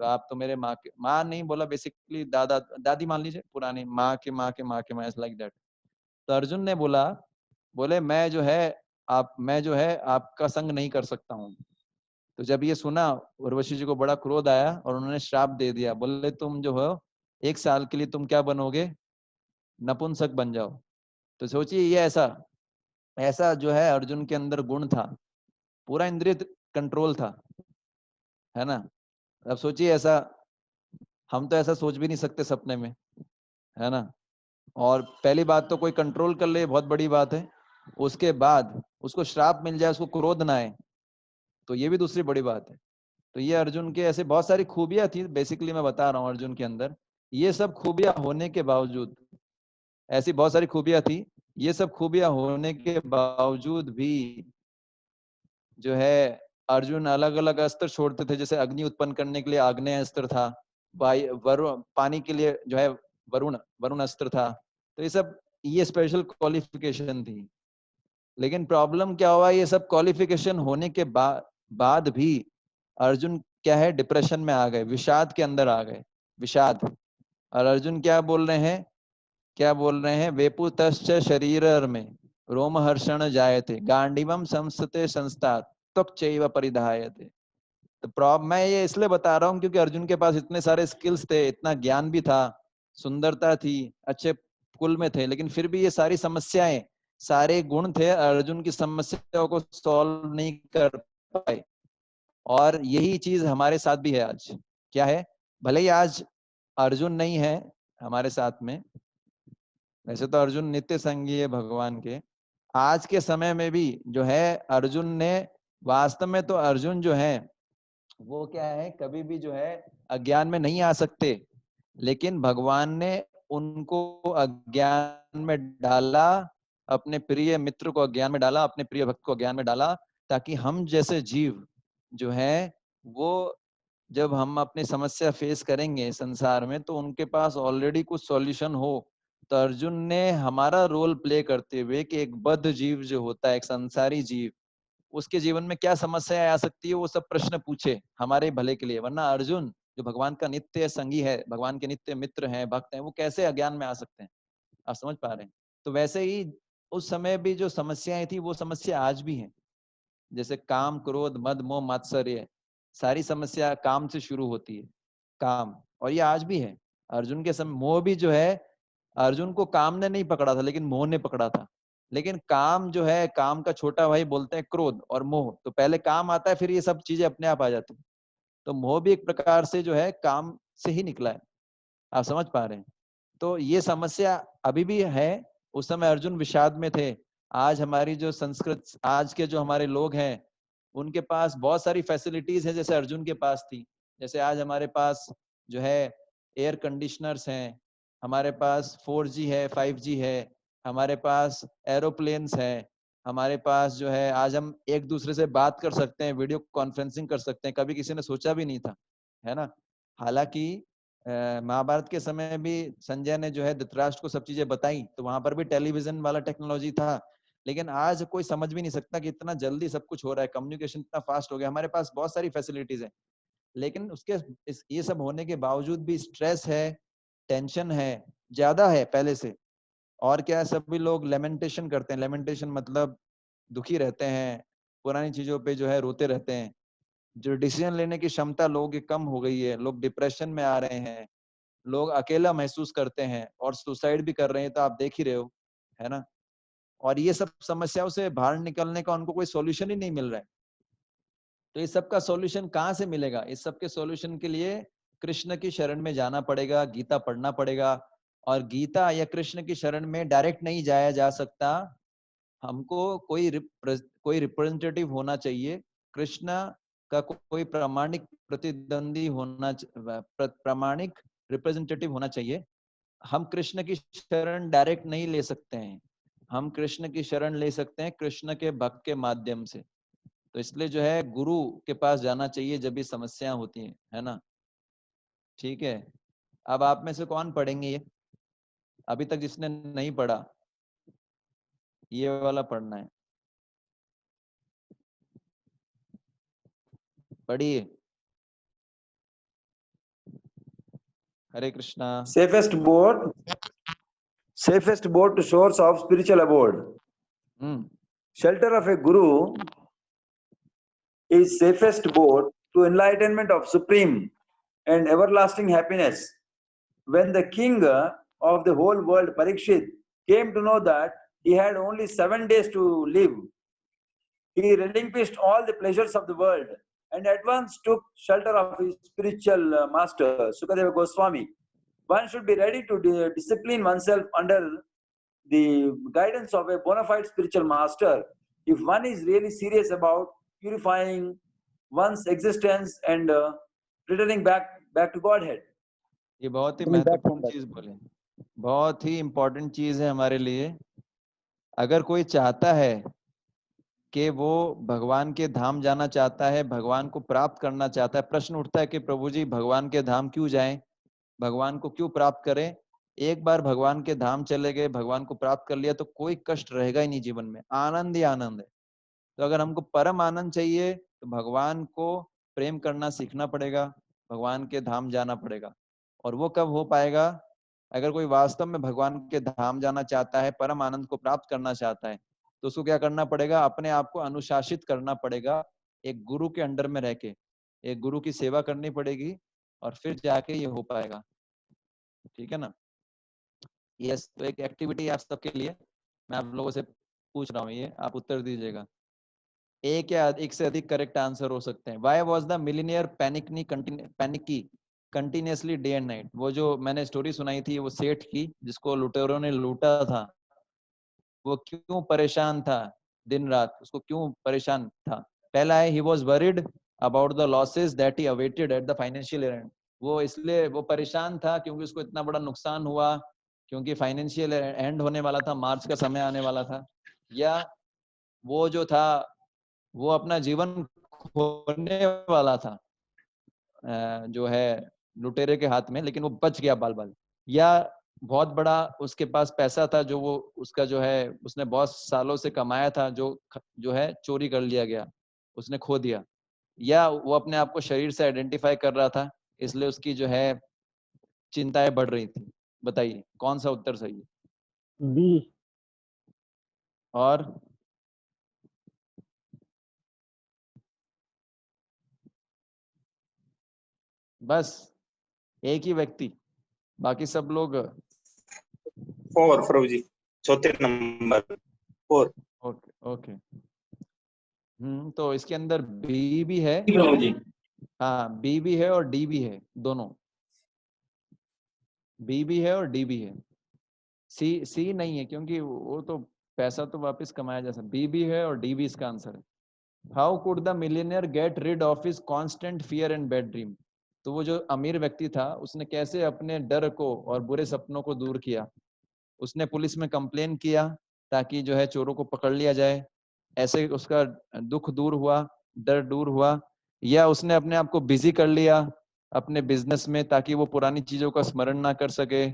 तो आप तो मेरे माँ के, माँ नहीं बोला बेसिकली दादा दादी मान लीजिए, पुरानी माँ के माँ के माँ के माँ, लाइक दैट। तो अर्जुन ने बोला, बोले मैं जो है मैं जो है आपका संग नहीं कर सकता हूँ। तो जब ये सुना उर्वशी जी को बड़ा क्रोध आया और उन्होंने श्राप दे दिया, बोले तुम जो हो 1 साल के लिए तुम क्या बनोगे, नपुंसक बन जाओ। तो सोचिए ये ऐसा ऐसा जो है अर्जुन के अंदर गुण था, पूरा इंद्रिय कंट्रोल था, है ना। अब सोचिए ऐसा, हम तो ऐसा सोच भी नहीं सकते सपने में, है ना। और पहली बात तो कोई कंट्रोल कर ले बहुत बड़ी बात है, उसके बाद उसको श्राप मिल जाए, उसको क्रोध ना आए, तो ये भी दूसरी बड़ी बात है। तो ये अर्जुन के ऐसे बहुत सारी खूबियां थी, बेसिकली मैं बता रहा हूँ अर्जुन के अंदर ये सब खूबियां होने के बावजूद, ऐसी बहुत सारी खूबियां थी, ये सब खूबियां होने के बावजूद भी जो है अर्जुन अलग अलग अस्त्र छोड़ते थे। जैसे अग्नि उत्पन्न करने के लिए आग्नेय अस्त्र था, वरुण पानी के लिए जो है वरुण वरुण अस्त्र था। तो ये सब ये स्पेशल क्वालिफिकेशन थी। लेकिन प्रॉब्लम क्या हुआ, ये सब क्वालिफिकेशन होने के बाद भी अर्जुन क्या है डिप्रेशन में आ गए, विषाद के अंदर आ गए, विषाद। और अर्जुन क्या बोल रहे हैं, क्या बोल रहे हैं, वेपुतश्च शरीर में रोमहर्षण जायते गांडीवम संस्ते संस्था त्वक चैव परिधायते। तो मैं ये इसलिए बता रहा हूँ क्योंकि अर्जुन के पास इतने सारे स्किल्स थे, इतना ज्ञान भी था, सुंदरता थी, अच्छे कुल में थे, लेकिन फिर भी ये सारी समस्याएं, सारे गुण थे, अर्जुन की समस्याओं को सॉल्व नहीं कर पाए। और यही चीज हमारे साथ भी है आज। क्या है, भले ही आज अर्जुन नहीं है हमारे साथ में, वैसे तो अर्जुन नित्य संगी है भगवान के, आज के समय में भी जो है अर्जुन ने, वास्तव में तो अर्जुन जो है वो क्या है, कभी भी जो है अज्ञान में नहीं आ सकते, लेकिन भगवान ने उनको अज्ञान में डाला, अपने प्रिय मित्र को अज्ञान में डाला, अपने प्रिय भक्त को अज्ञान में डाला, ताकि हम जैसे जीव जो है वो, जब हम अपनी समस्या फेस करेंगे संसार में, तो उनके पास ऑलरेडी कुछ सॉल्यूशन हो। तो अर्जुन ने हमारा रोल प्ले करते हुए कि एक बद्ध जीव जो होता है, एक संसारी जीव, उसके जीवन में क्या समस्या आ सकती है, वो सब प्रश्न पूछे हमारे भले के लिए। वरना अर्जुन जो भगवान का नित्य संगी है, भगवान के नित्य मित्र हैं, भक्त हैं, वो कैसे अज्ञान में आ सकते हैं? आप समझ पा रहे हैं? तो वैसे ही उस समय भी जो समस्याएं थी वो समस्या आज भी है। जैसे काम, क्रोध, मद, मोह, मात्सर्य, सारी समस्या काम से शुरू होती है, काम। और ये आज भी है। अर्जुन के समय मोह भी जो है, अर्जुन को काम ने नहीं पकड़ा था, लेकिन मोह ने पकड़ा था। लेकिन काम जो है, काम का छोटा भाई बोलते हैं क्रोध और मोह। तो पहले काम आता है, फिर ये सब चीजें अपने आप आ जाती है। तो मोह भी एक प्रकार से जो है काम से ही निकला है। आप समझ पा रहे हैं? तो ये समस्या अभी भी है। उस समय अर्जुन विषाद में थे। आज हमारी जो संस्कृत, आज के जो हमारे लोग हैं, उनके पास बहुत सारी फैसिलिटीज है, जैसे अर्जुन के पास थी। जैसे आज हमारे पास जो है एयर कंडीशनर्स हैं, हमारे पास 4G है, 5G है, हमारे पास एरोप्लेन्स है, हमारे पास जो है आज हम एक दूसरे से बात कर सकते हैं, वीडियो कॉन्फ्रेंसिंग कर सकते हैं। कभी किसी ने सोचा भी नहीं था, है ना। हालांकि महाभारत के समय भी संजय ने जो है धृतराष्ट्र को सब चीजें बताई, तो वहां पर भी टेलीविजन वाला टेक्नोलॉजी था। लेकिन आज कोई समझ भी नहीं सकता कि इतना जल्दी सब कुछ हो रहा है, कम्युनिकेशन इतना फास्ट हो गया, हमारे पास बहुत सारी फैसिलिटीज है। लेकिन उसके ये सब होने के बावजूद भी स्ट्रेस है, टेंशन है, ज्यादा है पहले से। और क्या है, सभी लोग लेमेंटेशन करते हैं। लेमेंटेशन मतलब दुखी रहते हैं, पुरानी चीजों पे जो है रोते रहते हैं। जो डिसीजन लेने की क्षमता लोगों की कम हो गई है, लोग डिप्रेशन में आ रहे हैं, लोग अकेला महसूस करते हैं और सुसाइड भी कर रहे हैं। तो आप देख ही रहे हो, है ना। और ये सब समस्याओं से बाहर निकलने का उनको कोई सॉल्यूशन ही नहीं मिल रहा है। तो इस सब का सॉल्यूशन कहाँ से मिलेगा? इस सब के सॉल्यूशन के लिए कृष्ण की शरण में जाना पड़ेगा, गीता पढ़ना पड़ेगा। और गीता या कृष्ण की शरण में डायरेक्ट नहीं जाया जा सकता, हमको कोई रिप्रेजेंटेटिव होना चाहिए। कृष्ण का कोई प्रामाणिक प्रतिद्वंदी होना, प्रामाणिक रिप्रेजेंटेटिव होना चाहिए। हम कृष्ण की शरण डायरेक्ट नहीं ले सकते हैं, हम कृष्ण की शरण ले सकते हैं कृष्ण के भक्त के माध्यम से। तो इसलिए जो है गुरु के पास जाना चाहिए जब भी समस्याएं होती हैं, है ना। ठीक है, अब आप में से कौन पढ़ेंगे ये? अभी तक जिसने नहीं पढ़ा, ये वाला पढ़ना है, पढ़िए। हरे Krishna. Safest board to shores of spiritual abode. Shelter of a guru is safest board to enlightenment of supreme and everlasting happiness. When the king of the whole world, Parikshit, came to know that he had only 7 days to live, he relinquished all the pleasures of the world and at once took shelter of his spiritual master, Sukadeva Goswami. One should be ready to discipline oneself under the guidance of a bona fide spiritual master if one is really serious about purifying one's existence and returning back to Godhead. ये बहुत ही महत्वपूर्ण चीज बोले, बहुत ही important चीज है हमारे लिए। अगर कोई चाहता है कि वो भगवान के धाम जाना चाहता है, भगवान को प्राप्त करना चाहता है, प्रश्न उठता है कि प्रभु जी भगवान के धाम क्यों जाएं, भगवान को क्यों प्राप्त करें? एक बार भगवान के धाम चले गए, भगवान को प्राप्त कर लिया तो कोई कष्ट रहेगा ही नहीं जीवन में, आनंद ही आनंद है। तो अगर हमको परम आनंद चाहिए तो भगवान को प्रेम करना सीखना पड़ेगा, भगवान के धाम जाना पड़ेगा। और वो कब हो पाएगा? अगर कोई वास्तव में भगवान के धाम जाना चाहता है, परम आनंद को प्राप्त करना चाहता है, तो उसको क्या करना पड़ेगा? अपने आप को अनुशासित करना पड़ेगा, एक गुरु के अंडर में रह के एक गुरु की सेवा करनी पड़ेगी, और फिर जाके ये हो पाएगा। ठीक है ना? यस, तो एक एक्टिविटी आप सबके लिए, मैं आप लोगों से पूछ रहा हूँ, ये आप उत्तर दीजिएगा। एक या एक से अधिक करेक्ट आंसर हो सकते हैं। Why was the millionaire panicky continuously day and night? वो जो मैंने स्टोरी सुनाई थी वो सेठ की, जिसको लुटेरों ने लूटा था, वो क्यों परेशान था दिन रात? उसको क्यों परेशान था? पहला है, he was worried about the losses that he awaited at the financial end. वो इसलिए वो परेशान था क्योंकि उसको इतना बड़ा नुकसान हुआ, क्योंकि फाइनेंशियल एंड होने वाला था, मार्च का समय आने वाला था। या वो जो था वो अपना जीवन खोने वाला था जो है लुटेरे के हाथ में, लेकिन वो बच गया बाल बाल। या बहुत बड़ा उसके पास पैसा था जो वो उसका जो है उसने बहुत सालों से कमाया था, जो है चोरी कर लिया गया, उसने खो दिया। या वो अपने आप को शरीर से आइडेंटिफाई कर रहा था, इसलिए उसकी जो है चिंताएं बढ़ रही थी। बताइए कौन सा उत्तर सही है? बी। और बस एक ही व्यक्ति, बाकी सब लोग? 4 प्रभु जी, चौथे नंबर 4। Okay okay. तो इसके अंदर बी भी है, प्रभु जी। हाँ बी भी है और डी भी है, दोनों। बी भी है और डी भी है। सी नहीं है, क्योंकि वो तो पैसा तो वापस कमाया जा सकता। बी भी है और डी भी इसका आंसर है। How could the millionaire get rid of his constant fear and bad dream? तो वो जो अमीर व्यक्ति था, उसने कैसे अपने डर को और बुरे सपनों को दूर किया? उसने पुलिस में कंप्लेन किया ताकि जो है चोरों को पकड़ लिया जाए, ऐसे उसका दुख दूर हुआ, डर दूर हुआ। या उसने अपने आप को बिजी कर लिया अपने बिजनेस में ताकि वो पुरानी चीजों का स्मरण ना कर सके।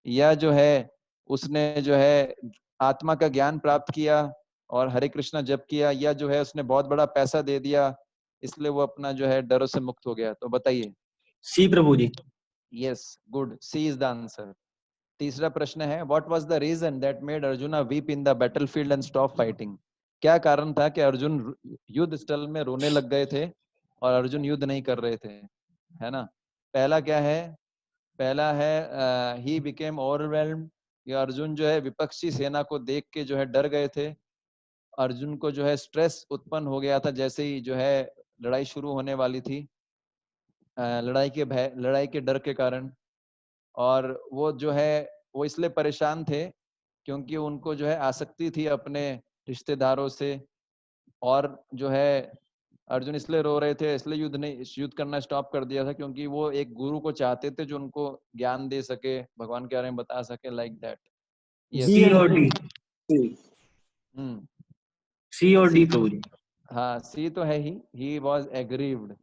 या जो है उसने जो है आत्मा का ज्ञान प्राप्त किया और हरे कृष्णा जप किया। या जो है उसने बहुत बड़ा पैसा दे दिया, इसलिए वो अपना जो है डरों से मुक्त हो गया। तो बताइए। C Prabhu ji. Yes, good, C is the answer. तीसरा प्रश्न है, what was the reason that made Arjuna weep in the battlefield and stop fighting? क्या कारण था कि अर्जुन युद्ध स्थल में रोने लग गए थे और अर्जुन युद्ध नहीं कर रहे थे? है ना? पहला क्या है? पहला है ही बिकेम ओवरवेल्म्ड, या अर्जुन जो है विपक्षी सेना को देख के जो है डर गए थे। अर्जुन को जो है स्ट्रेस उत्पन्न हो गया था जैसे ही जो है लड़ाई शुरू होने वाली थी, लड़ाई के डर के कारण। और वो जो है वो इसलिए परेशान थे क्योंकि उनको जो है आसक्ति थी अपने रिश्तेदारों से। और जो है अर्जुन इसलिए रो रहे थे, इसलिए युद्ध करना स्टॉप कर दिया था क्योंकि वो एक गुरु को चाहते थे जो उनको ज्ञान दे सके, भगवान के बारे में बता सके, लाइक दैट। यस। सी और डी। हम्म सी और डी सी, प्रभु जी। हाँ सी तो है ही वॉज एग्रीव्ड,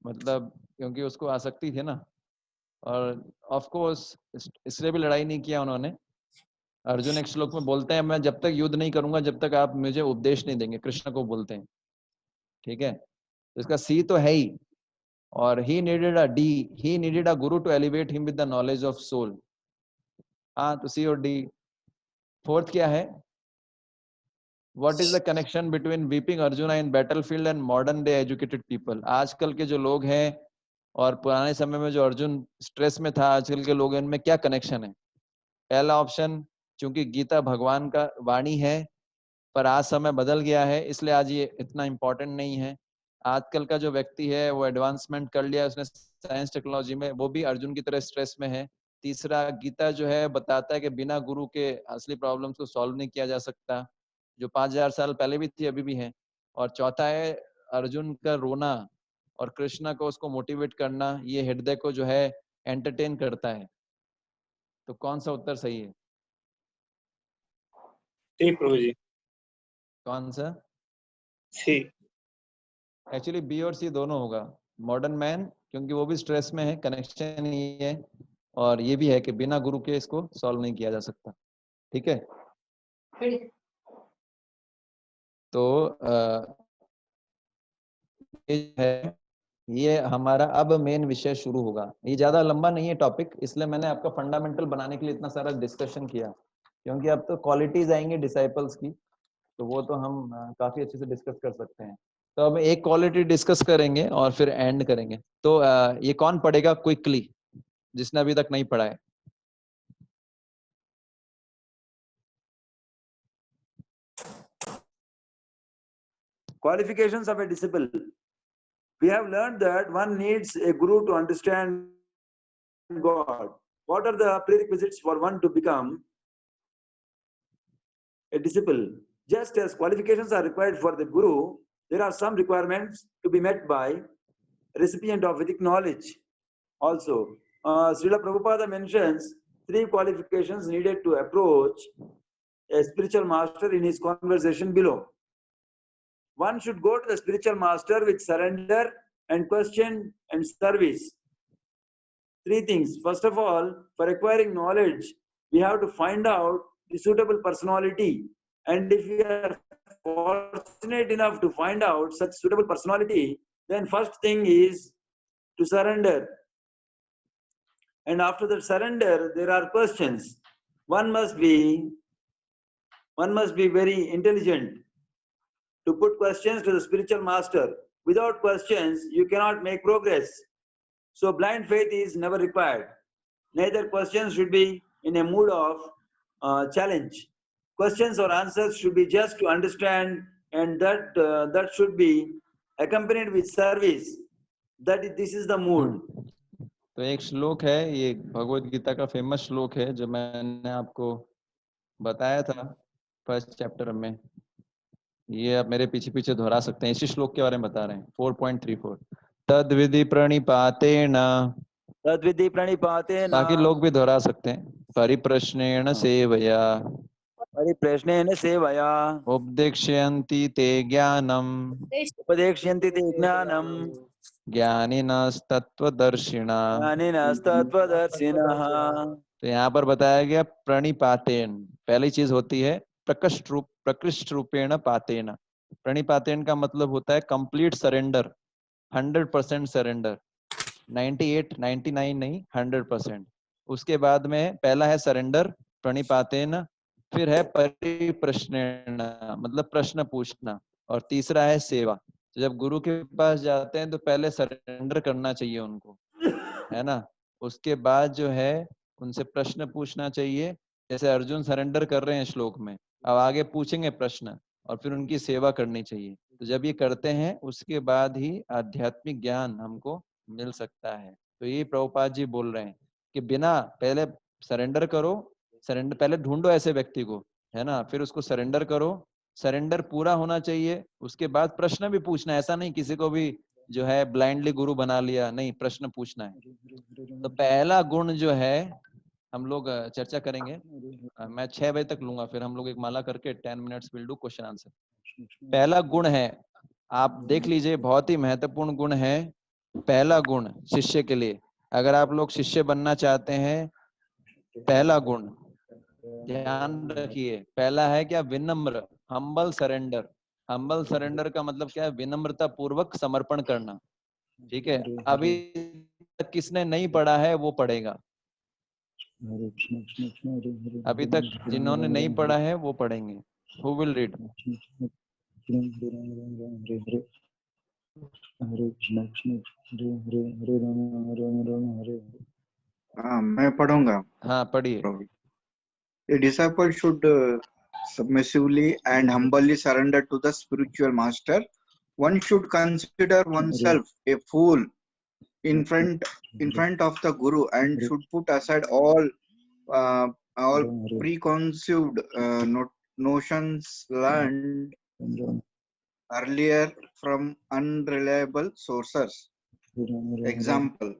मतलब क्योंकि उसको आसक्ति थी ना। और ऑफ कोर्स इसलिए भी लड़ाई नहीं किया उन्होंने। अर्जुन एक श्लोक में बोलते हैं, मैं जब तक युद्ध नहीं करूंगा जब तक आप मुझे उपदेश नहीं देंगे, कृष्ण को बोलते हैं। ठीक है, तो इसका सी तो है ही। और ही needed a guru to elevate him with the knowledge of soul. हाँ, तो सी और डी। फोर्थ क्या है? What is the connection between weeping Arjuna in battlefield and modern day educated people? आजकल के जो लोग हैं और पुराने समय में जो अर्जुन स्ट्रेस में था, आजकल के लोग, इनमें क्या कनेक्शन है? पहला ऑप्शन, क्योंकि गीता भगवान का वाणी है, पर आज समय बदल गया है इसलिए आज ये इतना इम्पोर्टेंट नहीं है। आजकल का जो व्यक्ति है वो एडवांसमेंट कर लिया उसने साइंस टेक्नोलॉजी में, वो भी अर्जुन की तरह स्ट्रेस में है। तीसरा, गीता जो है बताता है कि बिना गुरु के असली प्रॉब्लम्स को सॉल्व नहीं किया जा सकता, जो 5000 साल पहले भी थी अभी भी है। और चौथा है, अर्जुन का रोना और कृष्णा को उसको मोटिवेट करना, ये हृदय को जो है एंटरटेन करता है। तो कौन सा उत्तर सही है? सी प्रभु जी। कौन सा? सी। एक्चुअली बी और सी दोनों होगा। मॉडर्न मैन, क्योंकि वो भी स्ट्रेस में है, कनेक्शन ही है। और ये भी है कि बिना गुरु के इसको सॉल्व नहीं किया जा सकता। ठीक है, तो ये है ये हमारा अब मेन विषय शुरू होगा। ये ज्यादा लंबा नहीं है टॉपिक, इसलिए मैंने आपका फंडामेंटल बनाने के लिए इतना सारा डिस्कशन किया, क्योंकि अब तो क्वालिटीज आएंगी डिसाइपल्स की, तो वो तो हम काफी अच्छे से डिस्कस कर सकते हैं। तो अब एक क्वालिटी डिस्कस करेंगे और फिर एंड करेंगे। तो ये कौन पढ़ेगा क्विकली, जिसने अभी तक नहीं पढ़ा है? Qualifications of a disciple. We have learned that one needs a guru to understand God. What are the prerequisites for one to become a disciple? Just as qualifications are required for the guru, there are some requirements to be met by recipient of Vedic knowledge. Also, Srila Prabhupada mentions 3 qualifications needed to approach a spiritual master in his conversation below. One should go to the spiritual master with surrender and question and service. 3 things. First of all, for acquiring knowledge, we have to find out the suitable personality. And if we are fortunate enough to find out such suitable personality, then first thing is to surrender. And after the surrender, there are questions. One must be very intelligent to put questions to the spiritual master. Without questions, you cannot make progress. So blind faith is never required. Neither questions should be in a mood of challenge. Questions or answers should be just to understand, and that should be accompanied with service. This is the mood. तो एक श्लोक है, ये भगवत गीता का famous श्लोक है जो मैंने आपको बताया था फर्स्ट चैप्टर में। ये आप मेरे पीछे पीछे दोहरा सकते हैं, इसी श्लोक के बारे में बता रहे हैं। 4.34 तद्विधि प्रणिपातेन, तद्विधि प्रणिपातेन, ताकि लोग भी दोहरा सकते हैं। परिप्रश्नेन सेवया, परिप्रश्नेन सेवया, उपदेक्ष्यन्ति ते ज्ञानम, उपदेक्ष्यन्ति ते ज्ञानम, ज्ञानिनस्तत्त्वदर्शिनः, ज्ञानिनस्तत्त्वदर्शिनः। तो यहाँ पर बताया गया प्रणिपातेन, पहली चीज होती है प्रकृष्ट रूपेण पातेन। प्रणिपातेन का मतलब होता है कंप्लीट सरेंडर, 100% सरेंडर, 98, 99 नहीं, 100%। उसके बाद में पहला है सरेंडर प्रणिपातेन, फिर है परिप्रश्नेन मतलब प्रश्न पूछना, और तीसरा है सेवा। तो जब गुरु के पास जाते हैं तो पहले सरेंडर करना चाहिए उनको, है ना। उसके बाद जो है उनसे प्रश्न पूछना चाहिए, जैसे अर्जुन सरेंडर कर रहे हैं श्लोक में, अब आगे पूछेंगे प्रश्न, और फिर उनकी सेवा करनी चाहिए। तो जब ये करते हैं उसके बाद ही आध्यात्मिक ज्ञान हमको मिल सकता है। तो ये प्रभुपाद जी बोल रहे हैं कि बिना पहले सरेंडर करो, सरेंडर पहले ढूंढो ऐसे व्यक्ति को, है ना, फिर उसको सरेंडर करो, सरेंडर पूरा होना चाहिए। उसके बाद प्रश्न भी पूछना है, ऐसा नहीं किसी को भी जो है ब्लाइंडली गुरु बना लिया, नहीं, प्रश्न पूछना है। तो पहला गुण जो है हम लोग चर्चा करेंगे, मैं 6 बजे तक लूंगा, फिर हम लोग एक माला करके 10 minutes will do question answer. पहला गुण है, आप देख लीजिए, बहुत ही महत्वपूर्ण गुण है। पहला गुण शिष्य के लिए, अगर आप लोग शिष्य बनना चाहते हैं, पहला गुण ध्यान रखिए, पहला है क्या? विनम्र, हम्बल सरेंडर। हम्बल सरेंडर का मतलब क्या है? विनम्रता पूर्वक समर्पण करना। ठीक है, अभी तक किसने नहीं पढ़ा है वो पढ़ेगा, अभी तक जिन्होंने नहीं पढ़ा है वो पढ़ेंगे। Who will read? मैं पढ़ूंगा। हाँ पढ़िए। A disciple should submissively and humbly surrender to the spiritual master. One should consider oneself a fool in front of the guru and should put aside all preconceived notions learned earlier from unreliable sources. Example: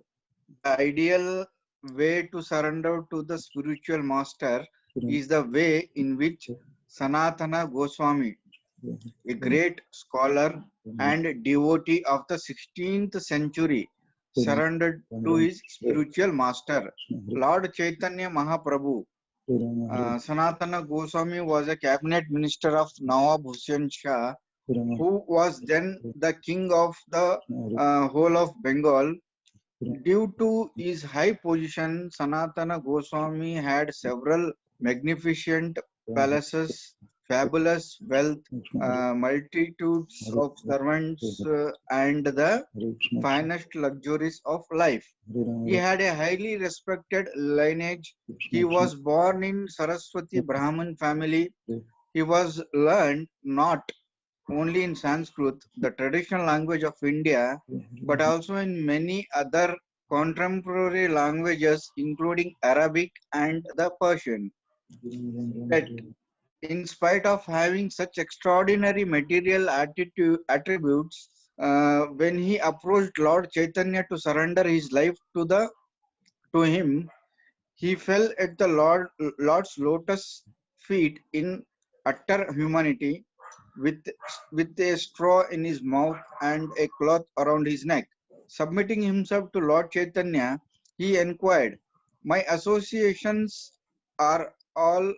the ideal way to surrender to the spiritual master is the way in which Sanatana Goswami, a great scholar and devotee of the 16th century, surrendered to his spiritual master, Lord Chaitanya Mahaprabhu. Sanatana Goswami was a cabinet minister of Nawab Hussain Shah, who was then the king of the whole of Bengal. Due to his high position, Sanatana Goswami had several magnificent palaces, fabulous wealth, multitudes of servants, and the finest luxuries of life. He had a highly respected lineage. He was born in Saraswati Brahmin family. He was learned not only in Sanskrit, the traditional language of India, but also in many other contemporary languages, including Arabic and the Persian. That in spite of having such extraordinary material attributes, when he approached Lord Chaitanya to surrender his life to him, he fell at the Lord's lotus feet in utter humanity, with a straw in his mouth and a cloth around his neck. Submitting himself to Lord Chaitanya, he inquired, "My associations are all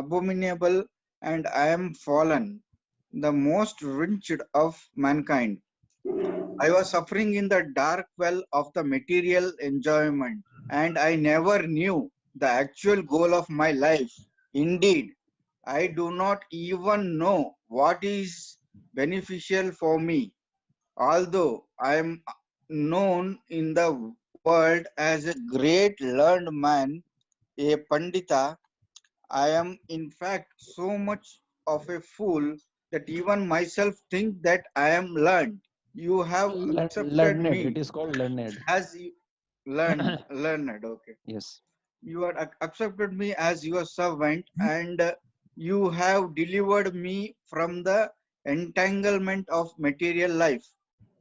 abominable, and I am fallen, the most wretched of mankind. I was suffering in the dark well of the material enjoyment, and I never knew the actual goal of my life. Indeed, I do not even know what is beneficial for me. Although I am known in the world as a great learned man, a Pandita, I am in fact so much of a fool that even myself think that I am learned. You have accepted Learned. me It is called learned. as you learned. Okay. Yes. You are accepted me as your servant, and you have delivered me from the entanglement of material life.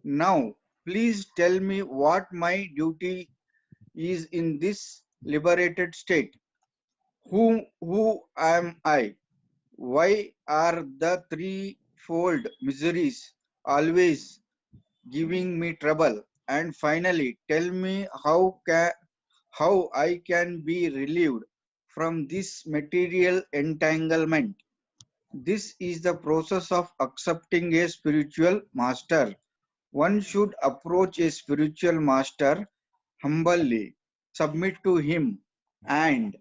Now, please tell me what my duty is in this liberated state. Who am I? Why are the threefold miseries always giving me trouble? And finally, tell me how I can be relieved from this material entanglement. This is the process of accepting a spiritual master. One should approach a spiritual master humbly, submit to him, and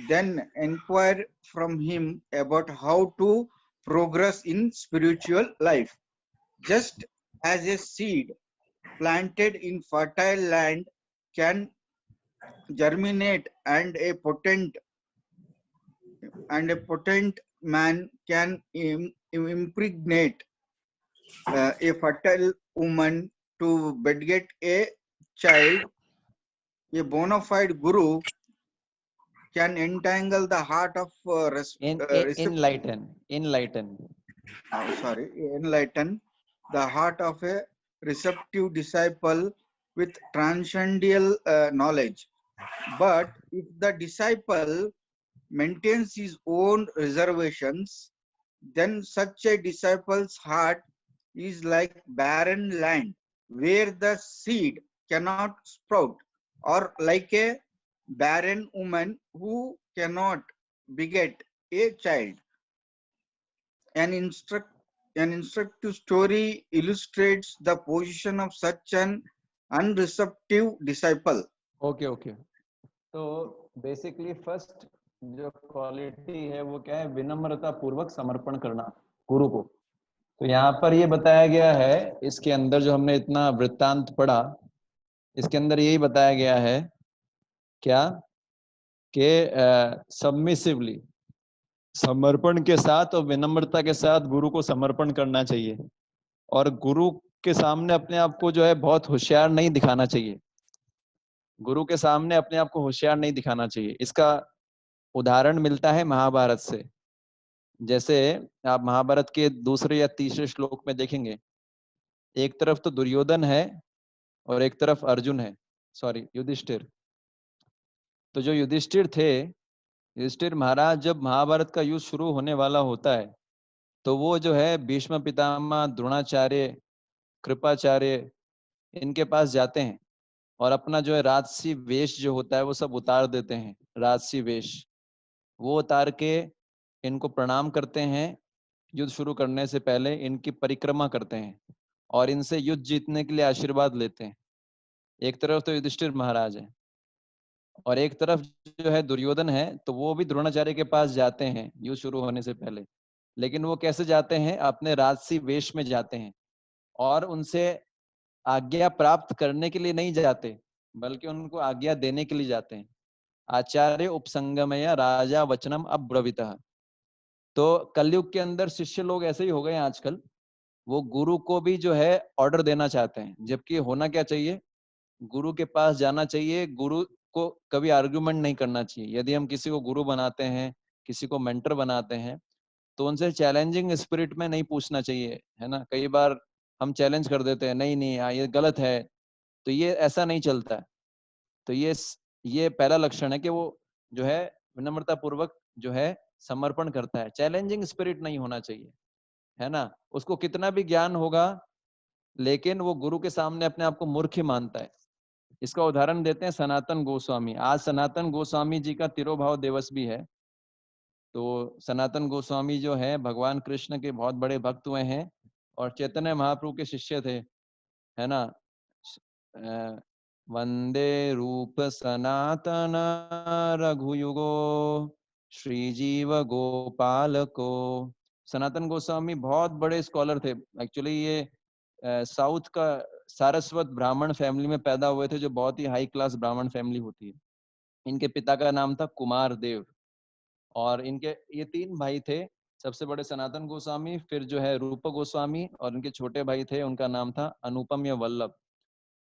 then inquire from him about how to progress in spiritual life. Just as a seed planted in fertile land can germinate, and a potent man can impregnate a fertile woman to beget a child, a bona fide guru can entangle the heart of Enlighten. enlighten the heart of a receptive disciple with transcendental knowledge. But if the disciple maintains his own reservations, then such a disciple's heart is like barren land where the seed cannot sprout, or like a barren woman who cannot beget a child. An instructive story illustrates the position of such an unreceptive disciple. Okay. तो basically first जो quality है वो क्या है? विनम्रता पूर्वक समर्पण करना गुरु को। तो यहाँ पर ये बताया गया है, इसके अंदर जो हमने इतना वृत्तांत पढ़ा, इसके अंदर यही बताया गया है क्या कि सबमिसिवली, समर्पण के साथ और विनम्रता के साथ गुरु को समर्पण करना चाहिए, और गुरु के सामने अपने आप को जो है बहुत होशियार नहीं दिखाना चाहिए। गुरु के सामने अपने आप को होशियार नहीं दिखाना चाहिए। इसका उदाहरण मिलता है महाभारत से। जैसे आप महाभारत के दूसरे या तीसरे श्लोक में देखेंगे, एक तरफ तो दुर्योधन है और एक तरफ अर्जुन है, सॉरी युधिष्ठिर। तो जो युधिष्ठिर थे, युधिष्ठिर महाराज जब महाभारत का युद्ध शुरू होने वाला होता है तो वो जो है भीष्म पितामह, द्रोणाचार्य, कृपाचार्य, इनके पास जाते हैं और अपना जो है राजसी वेश जो होता है वो सब उतार देते हैं। राजसी वेश वो उतार के इनको प्रणाम करते हैं, युद्ध शुरू करने से पहले इनकी परिक्रमा करते हैं और इनसे युद्ध जीतने के लिए आशीर्वाद लेते हैं। एक तरफ तो युधिष्ठिर महाराज है और एक तरफ जो है दुर्योधन है, तो वो भी द्रोणाचार्य के पास जाते हैं युद्ध शुरू होने से पहले। लेकिन वो कैसे जाते हैं? अपने राजसी वेश में जाते हैं और उनसे आज्ञा प्राप्त करने के लिए नहीं जाते, बल्कि उनको आज्ञा देने के लिए जाते हैं। आचार्य उपसंगमय राजा वचनम अब्रवीतः। तो कलयुग के अंदर शिष्य लोग ऐसे ही हो गए आजकल, वो गुरु को भी जो है ऑर्डर देना चाहते हैं, जबकि होना क्या चाहिए? गुरु के पास जाना चाहिए, गुरु को कभी आर्गुमेंट नहीं करना चाहिए। यदि हम किसी को गुरु बनाते हैं, किसी को मेंटर बनाते हैं, तो उनसे चैलेंजिंग स्पिरिट में नहीं पूछना चाहिए, है ना। कई बार हम चैलेंज कर देते हैं, नहीं नहीं ये गलत है, तो ये ऐसा नहीं चलता है। तो ये पहला लक्षण है कि वो जो है विनम्रता पूर्वक जो है समर्पण करता है। चैलेंजिंग स्पिरिट नहीं होना चाहिए, है ना। उसको कितना भी ज्ञान होगा, लेकिन वो गुरु के सामने अपने आप को मूर्ख ही मानता है। इसका उदाहरण देते हैं सनातन गोस्वामी। आज सनातन गोस्वामी जी का तिरोभाव दिवस भी है। तो सनातन गोस्वामी जो है भगवान कृष्ण के बहुत बड़े भक्त हुए हैं और चैतन्य महाप्रभु के शिष्य थे, है ना। अ, वंदे रूप सनातन रघुयुगो श्रीजीव गोपाल को। सनातन गोस्वामी बहुत बड़े स्कॉलर थे। एक्चुअली ये साउथ का सारस्वत ब्राह्मण फैमिली में पैदा हुए थे, जो बहुत ही हाई क्लास ब्राह्मण फैमिली होती है। इनके पिता का नाम था कुमार देव और इनके ये 3 भाई थे। सबसे बड़े सनातन गोस्वामी, फिर जो है रूप गोस्वामी और इनके छोटे भाई थे, उनका नाम था अनुपम्य वल्लभ।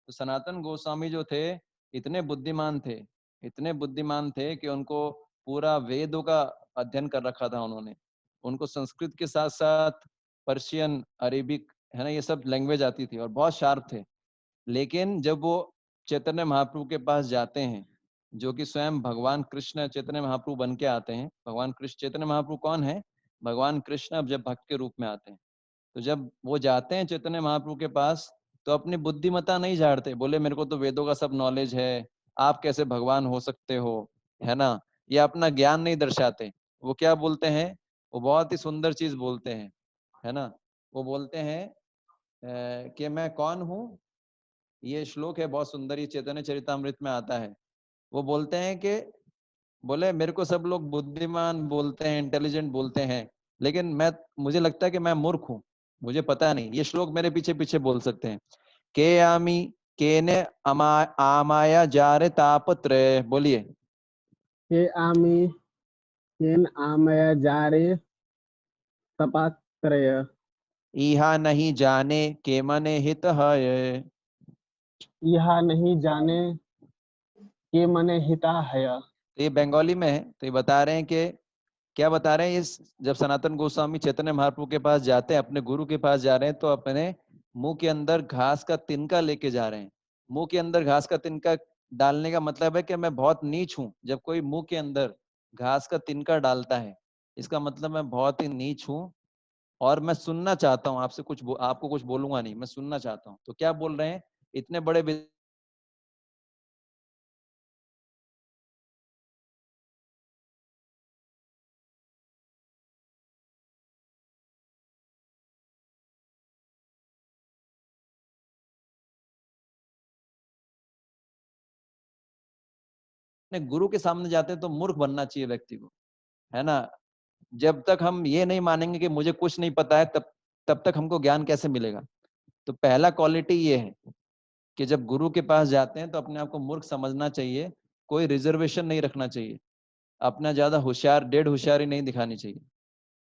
तो सनातन गोस्वामी जो थे इतने बुद्धिमान थे, इतने बुद्धिमान थे कि उनको पूरा वेदों का अध्ययन कर रखा था उन्होंने। उनको संस्कृत के साथ साथ पर्शियन, अरेबिक, है ना, ये सब लैंग्वेज आती थी और बहुत शार्प थे। लेकिन जब वो चैतन्य महाप्रभु के पास जाते हैं, जो कि स्वयं भगवान कृष्ण चैतन्य महाप्रभु बन के आते हैं। भगवान कृष्ण चैतन्य महाप्रभु कौन है? भगवान कृष्ण अब जब भक्त के रूप में आते हैं, तो जब वो जाते हैं चैतन्य महाप्रभु के पास, तो अपनी बुद्धिमत्ता नहीं झाड़ते, बोले मेरे को तो वेदों का सब नॉलेज है, आप कैसे भगवान हो सकते हो, है ना। ये अपना ज्ञान नहीं दर्शाते। वो क्या बोलते हैं? वो बहुत ही सुंदर चीज बोलते हैं, है ना। वो बोलते हैं कि मैं कौन हूँ। ये श्लोक है बहुत सुंदर, ये चैतन्य चरितामृत में आता है। वो बोलते हैं कि बोले मेरे को सब लोग बुद्धिमान बोलते हैं, इंटेलिजेंट बोलते हैं, लेकिन मुझे लगता है कि मैं मूर्ख हूँ, मुझे पता नहीं। ये श्लोक मेरे पीछे पीछे बोल सकते हैं। के आमी केने आमाया जारे तापत्रय। बोलिए। के आमी केन आमय जारे तपात्रय। इहा नहीं जाने के मने हित है। यह नहीं जाने के मने हिता है। तो ये बंगाली में है। तो ये बता रहे हैं कि क्या बता रहे हैं इस, जब सनातन गोस्वामी चैतन्य महाप्रभु के पास जाते हैं, अपने गुरु के पास जा रहे हैं, तो अपने मुंह के अंदर घास का तिनका लेके जा रहे हैं। मुंह के अंदर घास का तिनका डालने का मतलब है कि मैं बहुत नीच हूं। जब कोई मुंह के अंदर घास का तिनका डालता है, इसका मतलब मैं बहुत ही नीच हूं और मैं सुनना चाहता हूं आपसे कुछ, आपको कुछ बोलूंगा नहीं, मैं सुनना चाहता हूं। तो क्या बोल रहे हैं? इतने बड़े गुरु के सामने जाते हैं तो मूर्ख बनना चाहिए व्यक्ति को, है ना। जब तक हम ये नहीं मानेंगे कि मुझे कुछ नहीं पता है, तब तक हमको ज्ञान कैसे मिलेगा। तो पहला क्वालिटी ये है कि जब गुरु के पास जाते हैं तो अपने आप को मूर्ख समझना चाहिए, कोई रिजर्वेशन नहीं रखना चाहिए, अपना ज्यादा होशियार, डेढ़ होशियारी नहीं दिखानी चाहिए।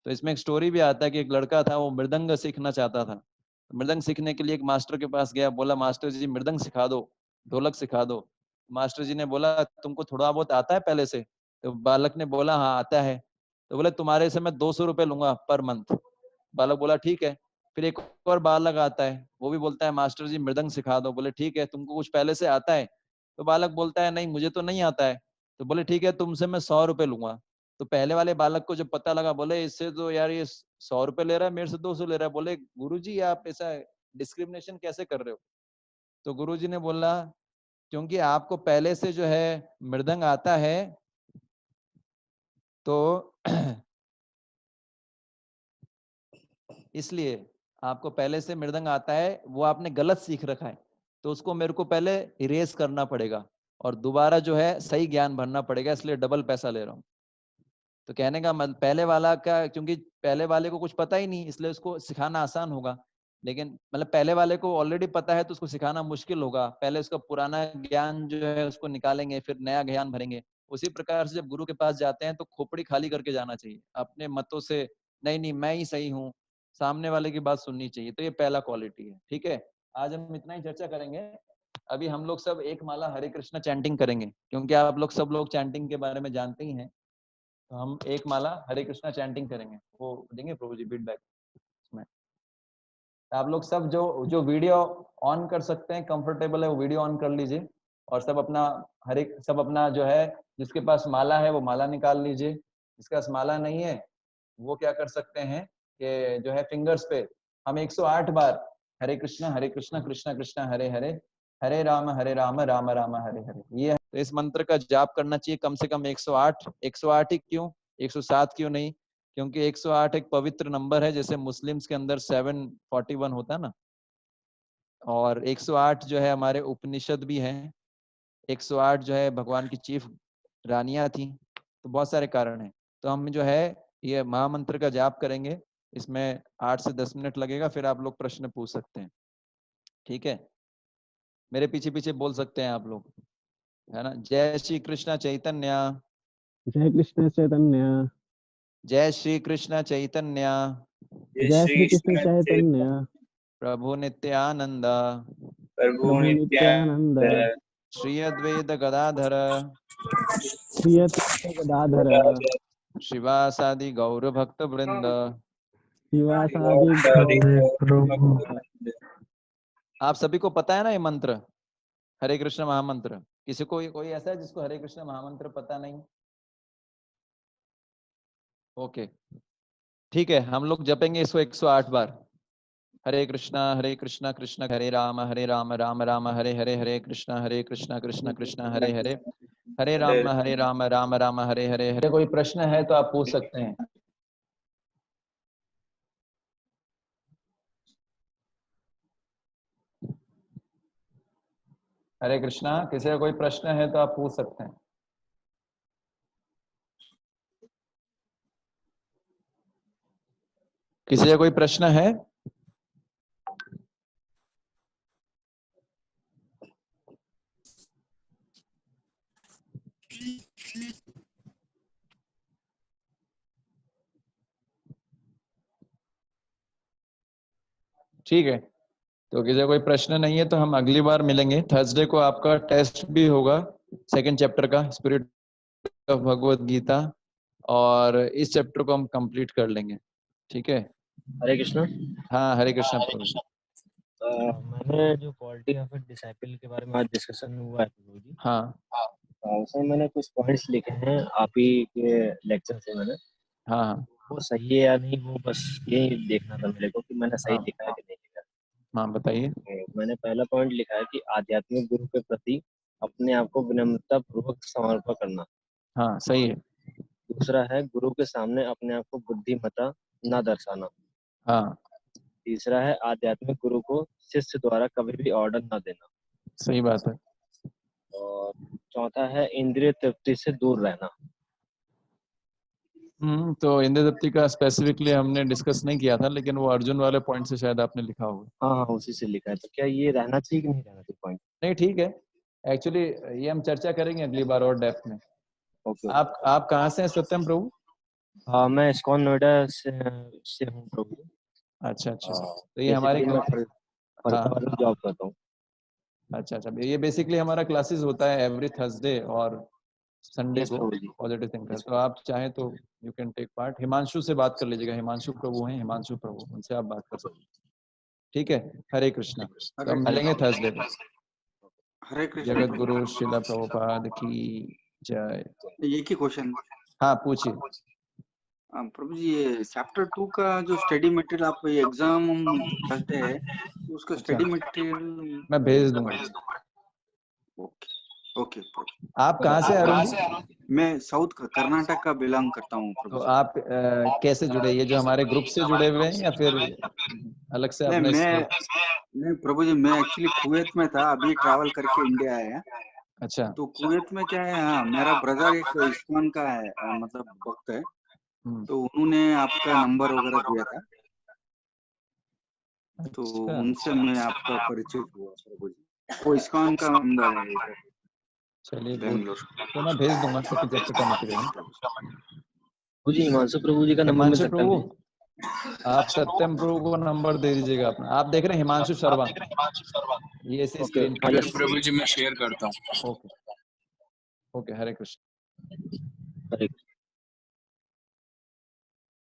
तो इसमें एक स्टोरी भी आता है कि एक लड़का था, वो मृदंग सीखना चाहता था। मृदंग सीखने के लिए एक मास्टर के पास गया, बोला मास्टर जी मृदंग सिखा दो, ढोलक सिखा दो। मास्टर जी ने बोला तुमको थोड़ा बहुत आता है पहले से? तो बालक ने बोला हाँ आता है। तो बोले तुम्हारे से मैं 200 रुपये लूंगा पर मंथ। बालक बोला ठीक है। फिर एक और बालक आता है, वो भी बोलता है मास्टर जी मृदंग सिखा दो। बोले ठीक है, तुमको कुछ पहले से आता है? तो बालक बोलता है नहीं मुझे तो नहीं आता है। तो बोले ठीक है, तुमसे मैं 100 रुपये लूंगा। तो पहले वाले बालक को जब पता लगा, बोले इससे तो यार ये 100 रुपये ले रहा है, मेरे से 200 ले रहा है। बोले गुरुजी आप ऐसा डिस्क्रिमिनेशन कैसे कर रहे हो? तो गुरुजी ने बोला क्योंकि आपको पहले से जो है मृदंग आता है, तो इसलिए आपको पहले से मृदंग आता है, वो आपने गलत सीख रखा है, तो उसको मेरे को पहले इरेज करना पड़ेगा और दोबारा जो है सही ज्ञान भरना पड़ेगा, इसलिए डबल पैसा ले रहा हूँ। तो कहने का मतलब पहले वाला का, क्योंकि पहले वाले को कुछ पता ही नहीं, इसलिए उसको सिखाना आसान होगा, लेकिन मतलब पहले वाले को ऑलरेडी पता है तो उसको सिखाना मुश्किल होगा। पहले उसका पुराना ज्ञान जो है उसको निकालेंगे, फिर नया ज्ञान भरेंगे। उसी प्रकार से जब गुरु के पास जाते हैं तो खोपड़ी खाली करके जाना चाहिए, अपने मतों से नहीं नहीं मैं ही सही हूँ, सामने वाले की बात सुननी चाहिए। तो ये पहला क्वालिटी है। ठीक है, आज हम इतना ही चर्चा करेंगे। अभी हम लोग सब एक माला हरे कृष्णा चैंटिंग करेंगे, क्योंकि आप लोग सब लोग चैंटिंग के बारे में जानते ही हैं। तो हम एक माला हरे कृष्णा चैंटिंग करेंगे, वो देंगे प्रभु जी फीडबैक इसमें। आप लोग सब जो जो वीडियो ऑन कर सकते हैं, कंफर्टेबल है वो वीडियो ऑन कर लीजिए, और सब अपना जो है, जिसके पास माला है वो माला निकाल लीजिए, जिसके पास माला नहीं है वो क्या कर सकते हैं कि जो है फिंगर्स पे हम 108 बार हरे कृष्णा कृष्णा कृष्णा हरे हरे, हरे राम राम राम हरे हरे, ये है। तो इस मंत्र का जाप करना चाहिए कम से कम 108। 108 ही क्यों, 107 क्यों नहीं? क्योंकि 108 एक पवित्र नंबर है, जैसे मुस्लिम्स के अंदर 741 होता है ना, और 108 जो है हमारे उपनिषद भी हैं। 108 जो है भगवान की चीफ रानियां थी, तो बहुत सारे कारण हैं। तो हम जो है ये महामंत्र का जाप करेंगे, इसमें 8 से 10 मिनट लगेगा, फिर आप लोग प्रश्न पूछ सकते हैं। ठीक है, मेरे पीछे पीछे बोल सकते हैं आप लोग, है ना। जय श्री कृष्ण चैतन्य, जय कृष्ण चैतन्य, जय श्री कृष्ण चैतन्य, जय श्री कृष्ण चैतन्य, प्रभु नित्यानंद, प्रभु नित्यानंद, श्री अद्वैत गदाधर, श्री अद्वैत गदाधर, शिवासादि गौर भक्त वृंद। शिवासादि गौर। आप सभी को पता है ना ये मंत्र, हरे कृष्ण महामंत्र? किसी को कोई ऐसा है जिसको हरे कृष्ण महामंत्र पता नहीं? ओके, ठीक है, हम लोग जपेंगे इसको 108 बार। हरे कृष्णा कृष्ण हरे राम राम राम हरे हरे, हरे कृष्णा कृष्ण कृष्ण हरे हरे, हरे राम राम राम हरे हरे हरे। कोई प्रश्न है तो आप पूछ सकते हैं। हरे कृष्णा, किसी का कोई प्रश्न है तो आप पूछ सकते हैं। किसी का कोई प्रश्न है? ठीक है, तो किसी का कोई प्रश्न नहीं है तो हम अगली बार मिलेंगे। थर्सडे को आपका टेस्ट भी होगा, सेकंड चैप्टर का, स्पिरिट ऑफ भगवत गीता, और इस चैप्टर को हम कंप्लीट कर लेंगे। ठीक है, हरे कृष्णा। हाँ हरे कृष्णा प्रभु। मैंने जो क्वालिटी ऑफ ए डिसाइपल के बारे में आज डिस्कशन हुआ है प्रभु जी, हाँ उसमें मैंने कुछ पॉइंट्स लिखे हैं आप ही के लेक्चर से। मैंने हाँ हाँ वो सही है या नहीं, वो बस यही देखना था मेरे को कि मैंने सही हाँ लिखा है कि नहीं लिखा हाँ बताइए। है। मैंने पहला पॉइंट लिखा है कि आध्यात्मिक गुरु के प्रति अपने आप को विनम्रता पूर्वक समर्पण करना। हाँ सही है। दूसरा है गुरु के सामने अपने आप को बुद्धिमता न दर्शाना। हाँ तीसरा है आध्यात्मिक गुरु को शिष्य द्वारा कभी भी ऑर्डर न देना। सही बात है। और चौथा है इंद्रिय तृप्ति से दूर रहना। तो इंद्र तृप्ति का स्पेसिफिकली हमने डिस्कस नहीं किया था, लेकिन वो अर्जुन वाले पॉइंट से शायद आपने लिखा होगा। हाँ हाँ, उसी से लिखा है। तो क्या ये रहना चाहिए कि नहीं रहना चाहिए पॉइंट? नहीं ठीक है, एक्चुअली ये हम चर्चा करेंगे अगली बार और डेप्थ में। ओके। आप कहाँ से हैं सत्यम प्रभु? हाँ, मैं इस्कॉन नोएडा से हूँ प्रभु। अच्छा अच्छा, तो ये हमारे मैं हाँ फरीदाबाद में जॉब करता हूँ। अच्छा अच्छा, ये बेसिकली हमारा क्लासेस होता है एवरी थर्सडे और संडे यस को, प्रभु जी। Positive thinker. तो आप चाहें तो you can take part. Himanshu से बात कर लीजिएगा, हिमांशु प्रभु हैं, हिमांशु प्रभु, उनसे आप बात कर सकते हैं। ठीक है, हरे कृष्णा। तो हम मिलेंगे थर्सडे को। हरे कृष्ण जगत गुरु श्रीला प्रभुपाद की जय। एक ही क्वेश्चन। हाँ पूछिए। प्रभु जी, ये चैप्टर 2 का जो स्टडी मटेरियल आप एग्जाम करते हैं, उसका अच्छा, स्टडी मटेरियल मैं भेज दूंगा। ओके। ओके प्रभु। आप कहाँ से अरुण जी? मैं साउथ कर्नाटक का बिलोंग करता हूँ तो प्रभु। आप कैसे जुड़े? ये जो हमारे ग्रुप से जुड़े हुए हैं या फिर अलग से अपने नहीं प्रभु जी, मैं एक्चुअली कुवैत में था, अभी ट्रैवल करके इंडिया आया। अच्छा। तो कुवैत में क्या है, हाँ, मेरा ब्रदर एक इस्कॉन का है, मतलब भक्त है, तो उन्होंने आपका नंबर वगैरह दिया था, तो अच्छा। उनसे मैं आपका परिचय हुआ प्रभु जी। वो इस्कॉन का मेंबर है इधर चलिए बेंगलोर। तो मैं भेज दूंगा जब तक का मटेरियल। प्रभु जी हिमांशु प्रभु जी का नंबर मिल हिमांशु सकता है प्रभु, मुझे? आप सत्यम प्रभु को नंबर दे दीजिएगा अपना। आप देख रहे हैं हिमांशु शर्मा, ये ऐसे ओके, स्क्रीन हाँ, पे। यस प्रभु जी मैं शेयर करता हूँ। ओके ओके, हरे कृष्ण। करेक्ट।